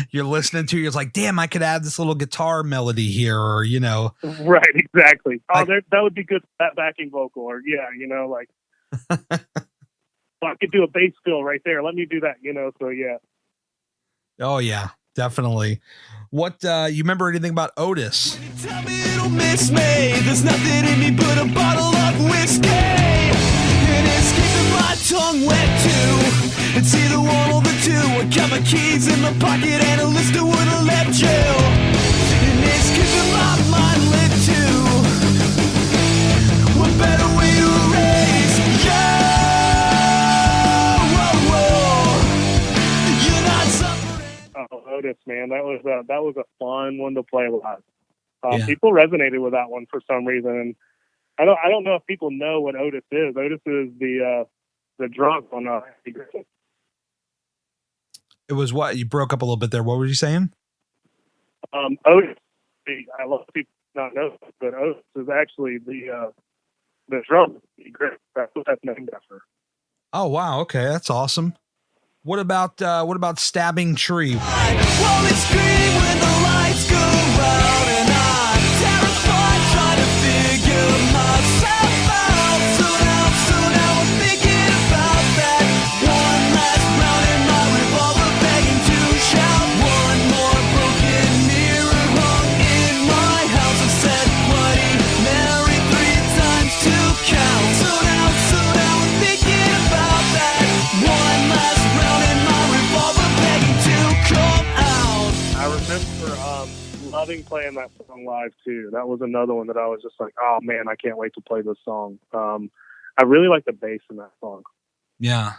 You're listening to, you're like, damn, I could add this little guitar melody here, or you know. Right, exactly. Oh, that would be good. That backing vocal, or like. I could do a bass fill right there. Let me do that, so yeah. Oh yeah, definitely. What you remember anything about Otis? Tell me it'll miss me. There's nothing in me but a bottle of whiskey, and it's keeping my tongue wet too. It's either one or the two. I got my keys in my pocket and a list of would have left jail, and it's keeping my mind lit too. What better way to raise you? You're not suffering. Oh, Otis, man, that was a fun one to play live. Yeah. People resonated with that one for some reason, and I don't know if people know what Otis is. Otis is the drunk on It was what? You broke up a little bit there. What were you saying? Otis. I love people not know, but Otis is actually the drum. That's what that's named after. Oh wow, okay, that's awesome. What about Stabbing Tree? Well, it's green when the lights go out, and I'm terrified trying to figure myself out. So now I'm thinking about that one last round in my revolver, begging to shout. One more broken mirror hung in my house. I said Bloody Mary 3 times to count. So now I'm thinking about that one last round in my revolver, begging to come out. I remember loving playing that song live too. That was another one that I was just like, oh man, I can't wait to play this song. I really like the bass in that song. Yeah.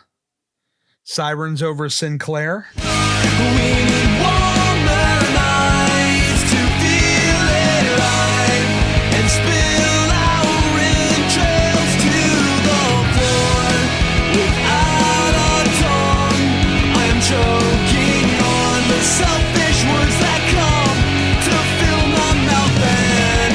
Sirens Over Sinclair. We need warmer nights to feel it right and spill our entrails to the floor. Without a tongue, I am choking on the selfish words that come to fill my mouth, and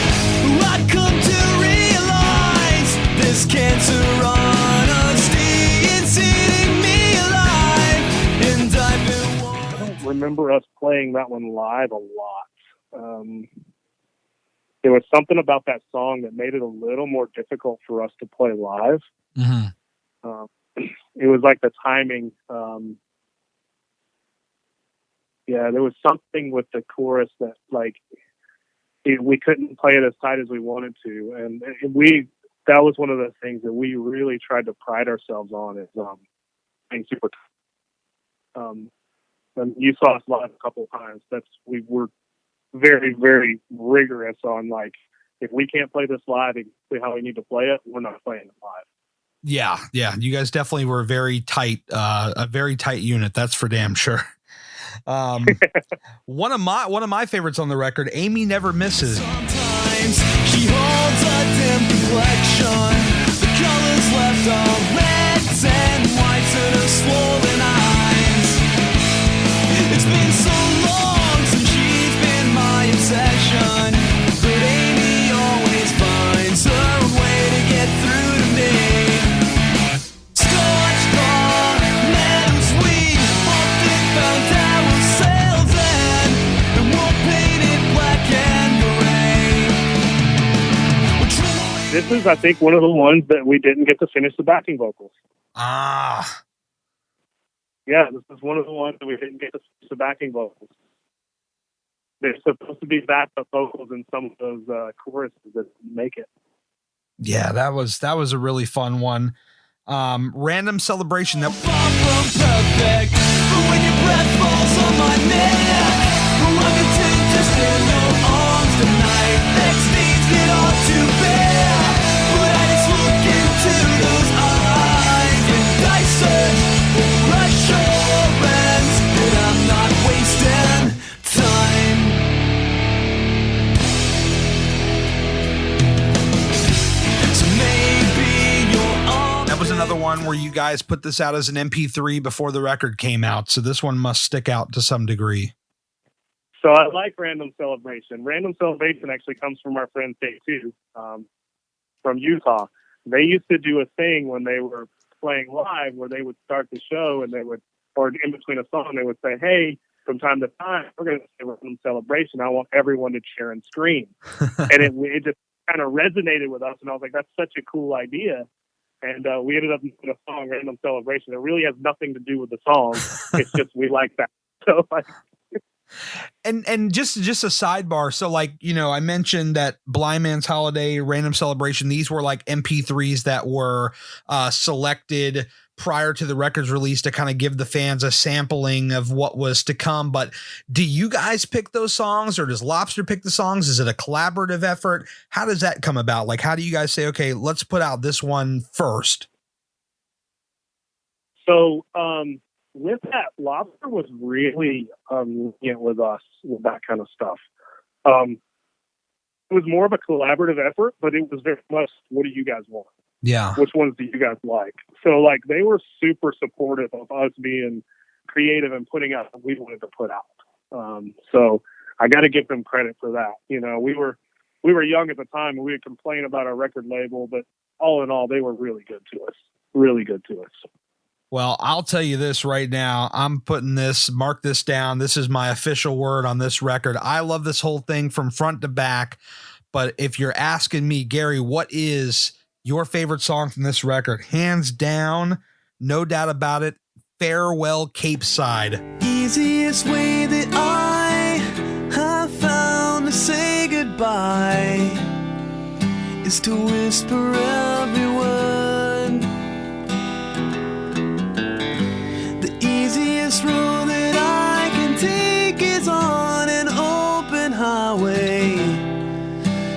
I've come to realize this cancer honesty is eating me alive, and I've been I don't remember us playing that one live a lot. There was something about that song that made it a little more difficult for us to play live. Mm-hmm. It was like the timing. There was something with the chorus that we couldn't play it as tight as we wanted to, and that was one of the things that we really tried to pride ourselves on, is being super. And you saw us live a couple of times. We were very, very rigorous on if we can't play this live exactly how we need to play it, we're not playing it live. Yeah. You guys definitely were very tight, a very tight unit. That's for damn sure. One of my favorites on the record, Amy Never Misses. Sometimes she holds a dim complexion. The colors left are reds and whites in her swollen eyes. It's been so long since she's been my obsession, but Amy always finds her way to get through to me. Scotch bar, meadows, we often found ourselves in, and we'll paint it black and gray. This is, I think, one of the ones that we didn't get to finish the backing vocals. Ah. Yeah, this is one of the ones that we didn't get to finish the backing vocals. There's supposed to be backup vocals in some of those choruses that didn't make it. Yeah, that was a really fun one. Random Celebration. That Far from perfect, but when your breath falls on my neck, I can take just in your arms tonight. Next needs get all to bear, but I just look into those eyes and I search for assurance that I'm not wasting time. one where you guys put this out as an MP3 before the record came out, so this one must stick out to some degree. So I like Random Celebration. Random Celebration actually comes from our friend K2 from Utah. They used to do a thing when they were playing live where they would start the show and they would, or in between a song, they would say, hey, from time to time, we're going to say Random Celebration. I want everyone to cheer and scream. And it just kind of resonated with us. And I was like, that's such a cool idea. And we ended up making a song, Random Celebration. It really has nothing to do with the song. It's just, we like that. So like, and just a sidebar. So like, you know, I mentioned that Blind Man's Holiday, Random Celebration, these were like MP3s that were selected prior to the record's release to kind of give the fans a sampling of what was to come. But do you guys pick those songs, or does Lobster pick the songs? Is it a collaborative effort? How does that come about? Like, how do you guys say, okay, let's put out this one first? So, with that, Lobster was really lenient with us with that kind of stuff. It was more of a collaborative effort, but it was very much, what do you guys want? Yeah. Which ones do you guys like? So, like, they were super supportive of us being creative and putting out what we wanted to put out. So I got to give them credit for that. You know, we were young at the time and we would complain about our record label, but all in all, they were really good to us. Really good to us. Well, I'll tell you this right now. I'm putting this, mark this down. This is my official word on this record. I love this whole thing from front to back. But if you're asking me, Gary, what is your favorite song from this record? Hands down, no doubt about it, Farewell Cape Side. Easiest way that I have found to say goodbye is to whisper every word. The easiest road that I can take is on an open highway,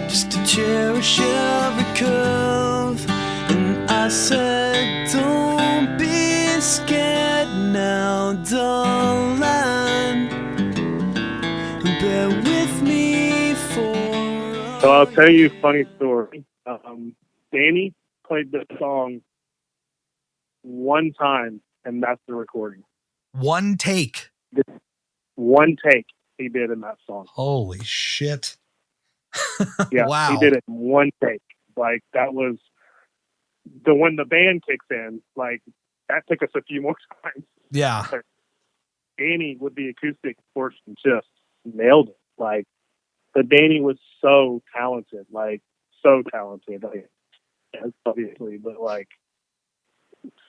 just to cherish every curve. And I said, don't be scared now, darling. Bear with me for. So I'll tell you a funny story. Danny played this song one time, and that's the recording. One take. One take he did in that song. Holy shit. Yeah, Wow. he did it in one take. Like, that was when the band kicks in, like, that took us a few more times. Yeah. Danny with the acoustic portion just nailed it. Like, the Danny was so talented, like, so talented. Like, yes, obviously, but like,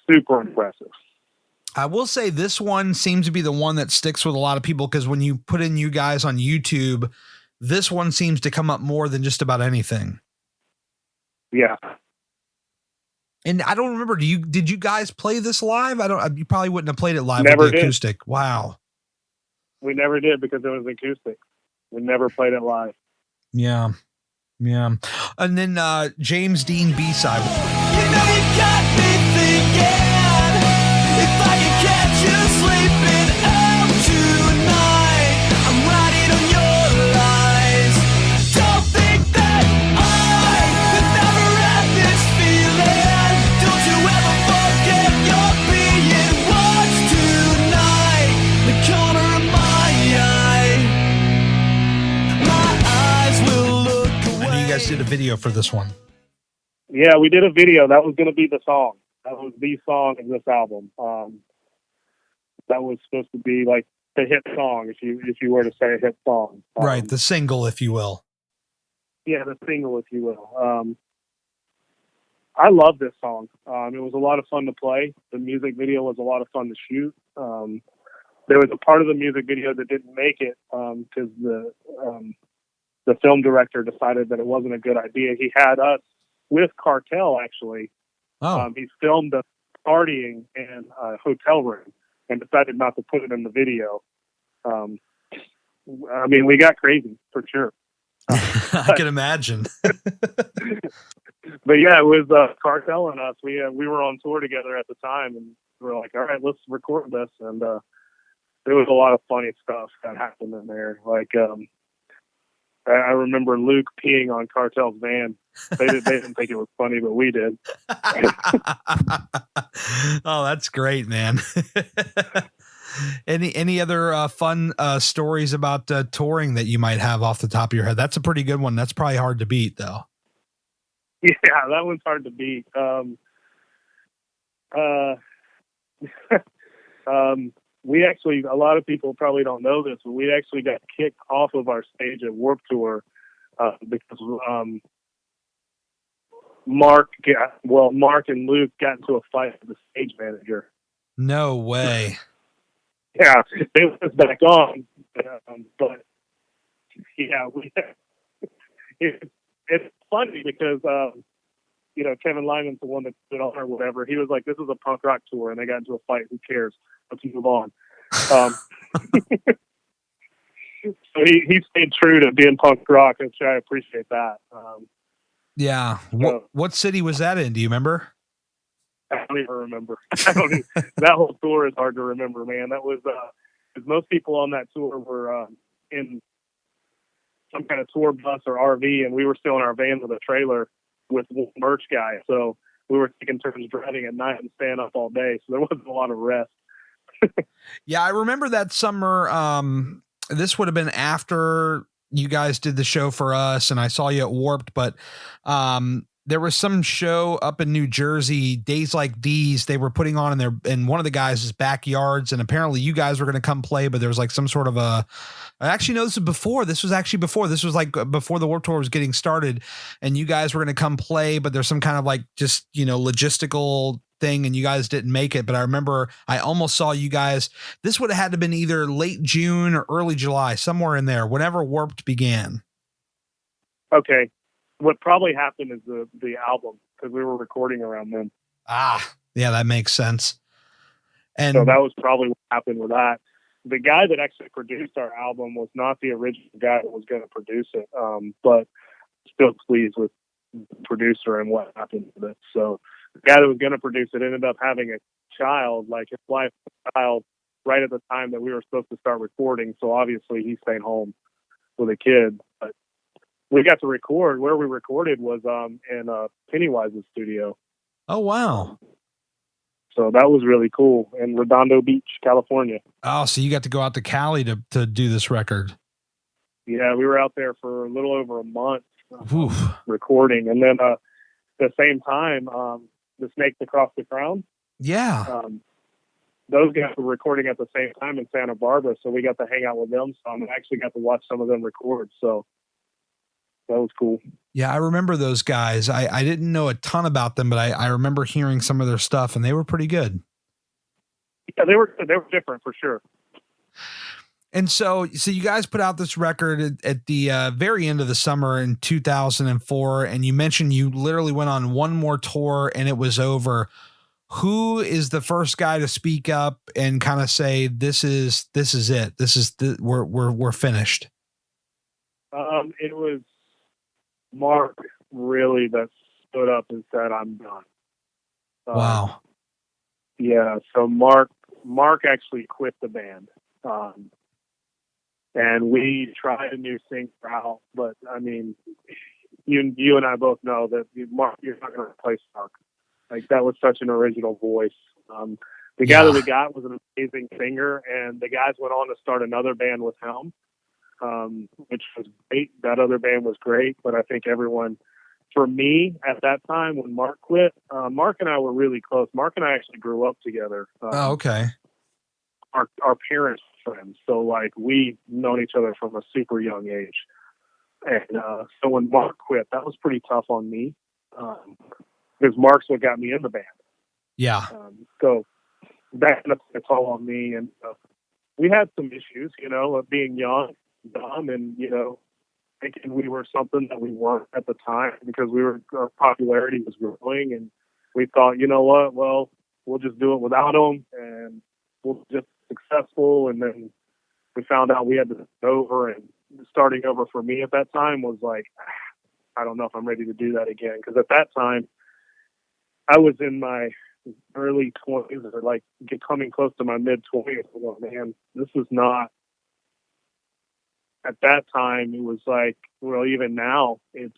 super impressive. I will say this one seems to be the one that sticks with a lot of people, because when you put in you guys on YouTube, this one seems to come up more than just about anything. Yeah. And I don't remember, did you guys play this live? You probably wouldn't have played it live Never with the did. acoustic. Wow. We never did because it was acoustic. We never played it live. Yeah. Yeah. And then James Dean B-side. You know you got me thinking, if I can catch you sleeping out tonight, I'm riding on your lies. Don't think that I could never have this feeling. Don't you ever forget you're being watched tonight. The corner of my eye, my eyes will look away. I know you guys did a video for this one. Yeah, we did a video. That was going to be the song. That was the song of this album. That was supposed to be like the hit song, if you were to say a hit song. Right, the single, if you will. Yeah, the single, if you will. I love this song. It was a lot of fun to play. The music video was a lot of fun to shoot. There was a part of the music video that didn't make it because the film director decided that it wasn't a good idea. He had us with Cartel, actually. Oh. He filmed us partying in a hotel room and decided not to put it in the video. I mean, we got crazy, for sure. I can imagine. But yeah, it was Cartel and us. We were on tour together at the time, and we were like, all right, let's record this. And there was a lot of funny stuff that happened in there. Like, I remember Luke peeing on Cartel's van. They didn't think it was funny, but we did. Oh, that's great, man. Any other fun stories about touring that you might have off the top of your head? That's a pretty good one. That's probably hard to beat, though. Yeah, that one's hard to beat. We actually, a lot of people probably don't know this, but we actually got kicked off of our stage at Warped Tour because Mark and Luke got into a fight with the stage manager. No way. Yeah, they let us back on, but yeah, it's funny because Kevin Lyman's the one that put it on or whatever. He was like, "This is a punk rock tour," and they got into a fight. Who cares? Let's move on. So he stayed true to being punk rock, which I appreciate that. Yeah. What city was that in? Do you remember? I don't even remember. That whole tour is hard to remember, man. That was because most people on that tour were in some kind of tour bus or RV, and we were still in our van with a trailer with one merch guy. So we were taking turns driving at night and staying up all day. So there wasn't a lot of rest. Yeah, I remember that summer. This would have been after you guys did the show for us, and I saw you at Warped, but there was some show up in New Jersey, Days Like These, they were putting on in one of the guys' backyards, and apparently you guys were going to come play, but there was like some sort of I actually know this was before. This was like before the Warped Tour was getting started, and you guys were going to come play, but there's some kind of like just, logistical thing, and you guys didn't make it. But I remember I almost saw you guys. This would have had to been either late June or early July, somewhere in there, whenever Warped began. Okay. What probably happened is the album, because we were recording around then. Yeah, that makes sense. And so that was probably what happened with that. The guy that actually produced our album was not the original guy that was going to produce it, but still pleased with the producer and what happened with it. So the guy that was going to produce it ended up having a child, like his wife had a child, right at the time that we were supposed to start recording. So obviously he stayed home with a kid. But we got to record. Where we recorded was in Pennywise's studio. Oh, wow. So that was really cool in Redondo Beach, California. Oh, so you got to go out to Cali to do this record. Yeah, we were out there for a little over a month recording. And then at the same time, the Snakes Across the Crown. Yeah. Those guys were recording at the same time in Santa Barbara, so we got to hang out with them some and actually got to watch some of them record. So that was cool. Yeah, I remember those guys. I didn't know a ton about them, but I remember hearing some of their stuff, and they were pretty good. Yeah, they were different for sure. And so you guys put out this record at the very end of the summer in 2004, and you mentioned you literally went on one more tour and it was over. Who is the first guy to speak up and kind of say, this is it. We're finished. It was Mark really that stood up and said, I'm done. Wow. Yeah. So Mark actually quit the band. And we tried a new singer out, but I mean, you and I both know that Mark, you're not going to replace Mark. Like, that was such an original voice. The guy that we got was an amazing singer, and the guys went on to start another band with him, which was great. That other band was great, but I think everyone, for me at that time when Mark quit, Mark and I were really close. Mark and I actually grew up together. Okay. Our parents were friends, so like we've known each other from a super young age. And so when Mark quit, that was pretty tough on me. Because Mark's what got me in the band. Yeah. So that took a toll on me. And we had some issues, of being young, dumb, and, thinking we were something that we weren't at the time because our popularity was growing. And we thought, you know what, well, we'll just do it without them and we'll just be successful. And then we found out we had to start over, and starting over for me at that time was like, I don't know if I'm ready to do that again. Because at that time, I was in my early 20s, or like coming close to my mid 20s. I'm going, man, this is not at that time, it was like, well, even now, it's,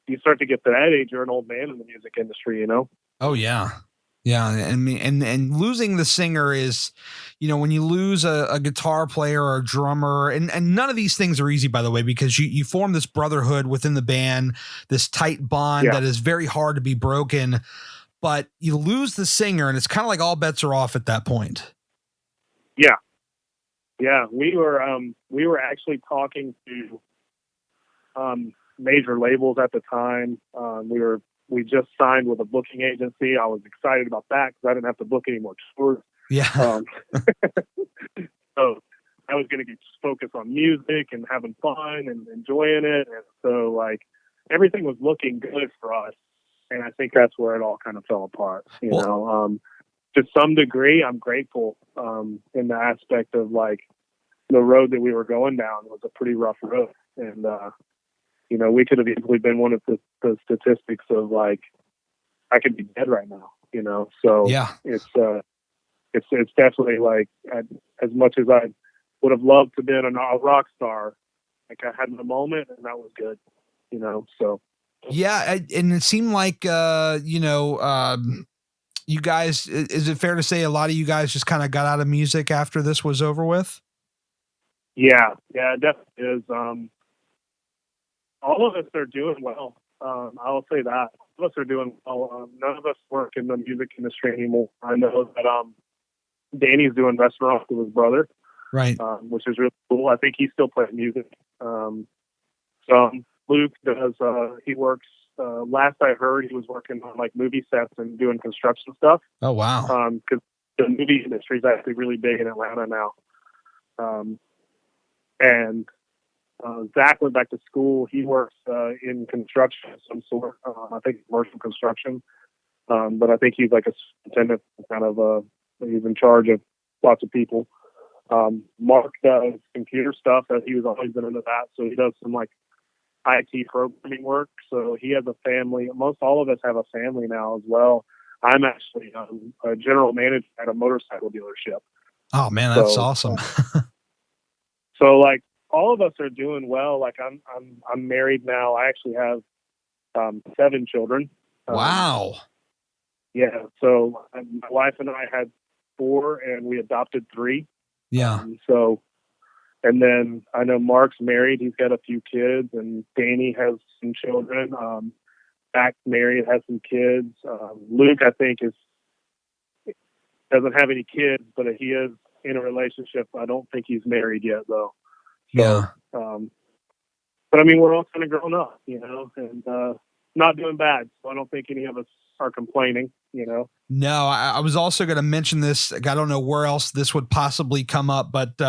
you start to get to that age, you're an old man in the music industry, you know? Oh yeah. Yeah. And losing the singer is, when you lose a guitar player or a drummer, and none of these things are easy, by the way, because you form this brotherhood within the band, this tight bond that is very hard to be broken, but you lose the singer and it's kind of like all bets are off at that point. Yeah. Yeah. We were actually talking to, major labels at the time. We just signed with a booking agency. I was excited about that because I didn't have to book any more tours. Yeah. So I was going to get focused on music and having fun and enjoying it. And so like everything was looking good for us. And I think that's where it all kind of fell apart, you know. To some degree, I'm grateful in the aspect of like the road that we were going down was a pretty rough road. And, we could have easily been one of the statistics of like, I could be dead right now, So yeah, it's definitely like as much as I would have loved to been a rock star, like I had in the moment and that was good, so. Yeah. And it seemed like, you guys, is it fair to say a lot of you guys just kind of got out of music after this was over with? Yeah, it definitely is. All of us are doing well. I'll say that. All of us are doing well. None of us work in the music industry anymore. I know that Danny's doing restaurants with his brother, right? Which is really cool. I think he still plays music. So Luke does. He works. Last I heard, he was working on like movie sets and doing construction stuff. Oh wow! Because the movie industry is actually really big in Atlanta now. And Zach went back to school. He works in construction of some sort. I think commercial construction. But I think he's like a superintendent, kind of. He's in charge of lots of people. Mark does computer stuff. That he was always been into that, so he does some like IT programming work. So he has a family. Most all of us have a family now as well. I'm actually a general manager at a motorcycle dealership. Oh man, that's awesome. So like all of us are doing well. Like I'm married now. I actually have 7 children. Wow. Yeah. So my wife and I had 4, and we adopted 3. Yeah. And then I know Mark's married. He's got a few kids, and Danny has some children. Zach's married, has some kids. Luke, I think, doesn't have any kids, but he is in a relationship. I don't think he's married yet, though. So, yeah. But I mean, we're all kind of grown up, and not doing bad. So I don't think any of us are complaining, No, I was also going to mention this. I don't know where else this would possibly come up, but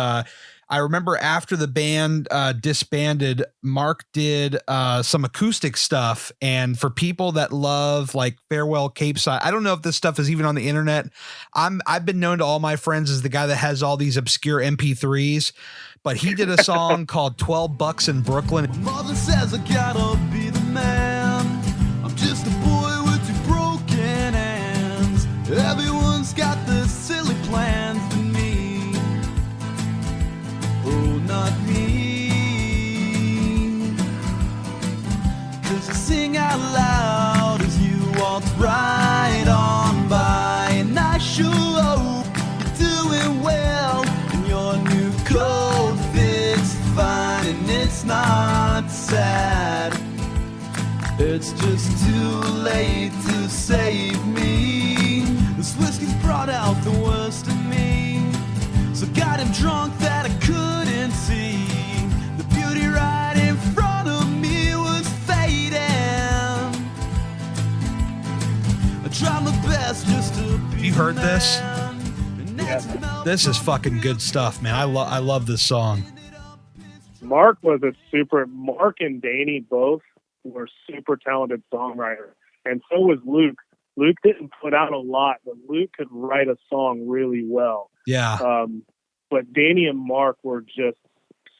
I remember after the band disbanded, Mark did some acoustic stuff. And for people that love like Farewell Cape Side, I don't know if this stuff is even on the internet. I've been known to all my friends as the guy that has all these obscure MP3s, but he did a song called $12 in Brooklyn. Mother says I gotta be the man. I'm just a boy with 2 broken hands. Everyone's got the silly plans to me. Oh, not me. 'Cause I sing out loud as you walk right on by. And I sure hope you're doing well. And your new coat fits fine. And it's not sad. It's just too late to save me. This whiskey's brought out the worst in me. So got him drunk that I couldn't see. The beauty right in front of me was fading. I tried my best just to be. You heard this? Yeah. This is fucking good stuff, man. I love this song. Mark and Danny both were super talented songwriters, and so was Luke. Luke didn't put out a lot, but Luke could write a song really well. Yeah. But Danny and Mark were just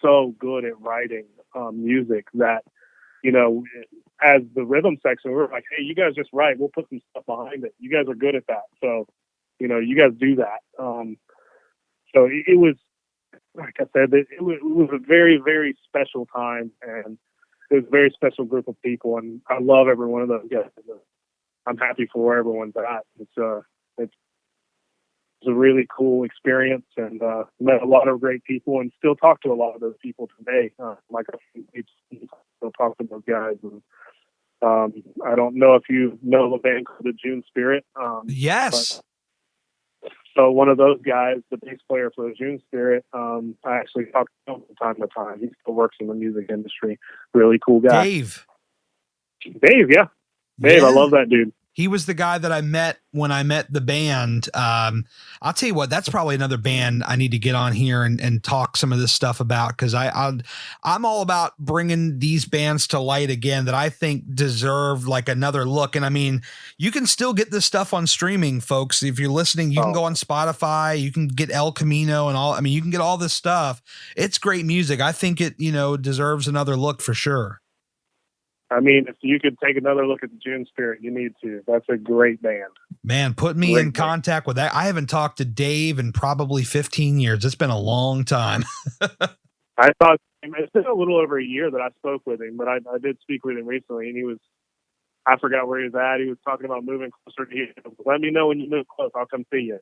so good at writing music that, as the rhythm section, we were like, hey, you guys just write. We'll put some stuff behind it. You guys are good at that. So, you guys do that. So it was like I said, it was a very, very special time, and it was a very special group of people, and I love every one of those guys. I'm happy for where everyone's at. It's a really cool experience, and met a lot of great people, and still talk to a lot of those people today. Like I still talk to those guys. And I don't know if you know the band called the June Spirit. Yes. So one of those guys, the bass player for the June Spirit, I actually talk to him from time to time. He still works in the music industry. Really cool guy. Dave, yeah. Dave, I love that dude. He was the guy that I met when I met the band. I'll tell you what, that's probably another band I need to get on here and talk some of this stuff about, because I'm all about bringing these bands to light again that I think deserve like another look. And I mean, you can still get this stuff on streaming, folks. If you're listening, you can go on Spotify, you can get El Camino and all. I mean, you can get all this stuff. It's great music. I think it, deserves another look for sure. I mean, if you could take another look at the June Spirit, you need to. That's a great band. Man, put me in contact with that. I haven't talked to Dave in probably 15 years. It's been a long time. I thought it's been a little over a year that I spoke with him, but I did speak with him recently, and I forgot where he was at. He was talking about moving closer to you. Let me know when you move close. I'll come see you.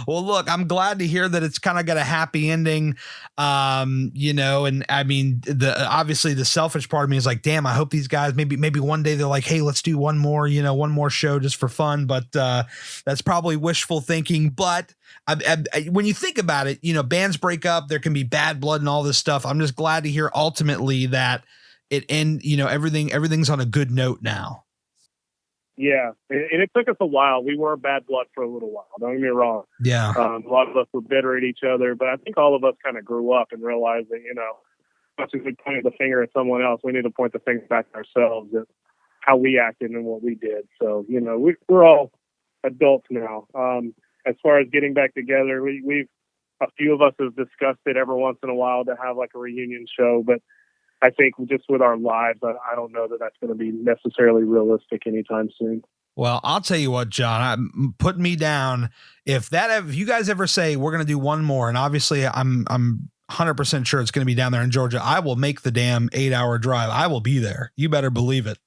Well, look, I'm glad to hear that it's kind of got a happy ending. And I mean, obviously the selfish part of me is like, damn, I hope these guys maybe one day they're like, hey, let's do one more show just for fun. But that's probably wishful thinking. But when you think about it, bands break up, there can be bad blood and all this stuff. I'm just glad to hear ultimately that everything's on a good note now. Yeah, and it took us a while. We were bad blood for a little while. Don't get me wrong. Yeah. A lot of us were bitter at each other, but I think all of us kind of grew up and realized that, as much as we pointed the finger at someone else, we need to point the finger back at ourselves at how we acted and what we did. So, we're all adults now. As far as getting back together, a few of us have discussed it every once in a while to have like a reunion show, but I think just with our lives, I don't know that that's going to be necessarily realistic anytime soon. Well, I'll tell you what, John, put me down. If you guys ever say we're going to do one more, and obviously I'm 100% sure it's going to be down there in Georgia, I will make the damn 8-hour drive. I will be there. You better believe it.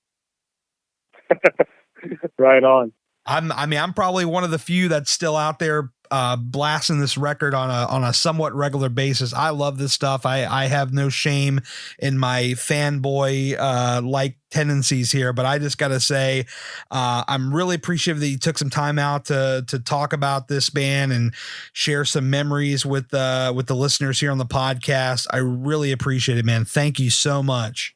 Right on. I'm probably one of the few that's still out there blasting this record on a somewhat regular basis. I love this stuff. I have no shame in my fanboy like tendencies here, but I just got to say I'm really appreciative that you took some time out to talk about this band and share some memories with the listeners here on the podcast. I really appreciate it, man. Thank you so much.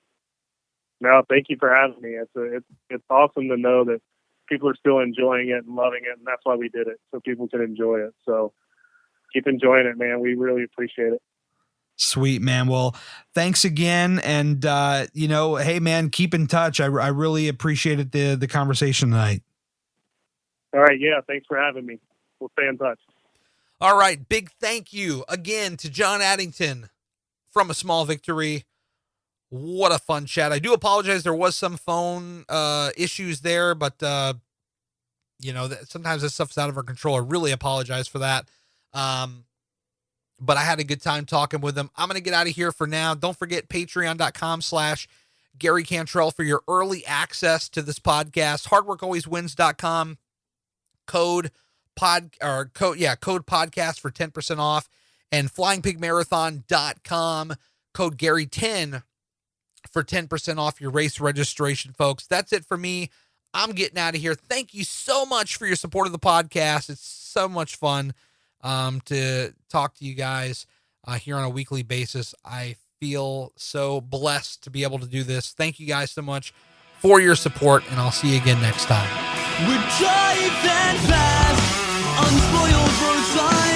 No, thank you for having me. It's awesome to know that people are still enjoying it and loving it, and that's why we did it, so people can enjoy it. So keep enjoying it, man. We really appreciate it. Sweet, man. Well, thanks again. And, hey, man, keep in touch. I really appreciated the conversation tonight. All right. Yeah. Thanks for having me. We'll stay in touch. All right. Big thank you again to John Addington from A Small Victory. What a fun chat. I do apologize. There was some phone issues there, but sometimes this stuff's out of our control. I really apologize for that. But I had a good time talking with him. I'm going to get out of here for now. Don't forget patreon.com/Gary Cantrell for your early access to this podcast. Hardworkalwayswins.com code podcast for 10% off, and flyingpigmarathon.com code Gary10 for 10% off your race registration, folks. That's it for me. I'm getting out of here. Thank you so much for your support of the podcast. It's so much fun to talk to you guys here on a weekly basis. I feel so blessed to be able to do this. Thank you guys so much for your support, and I'll see you again next time. We're driving past unspoiled roadside.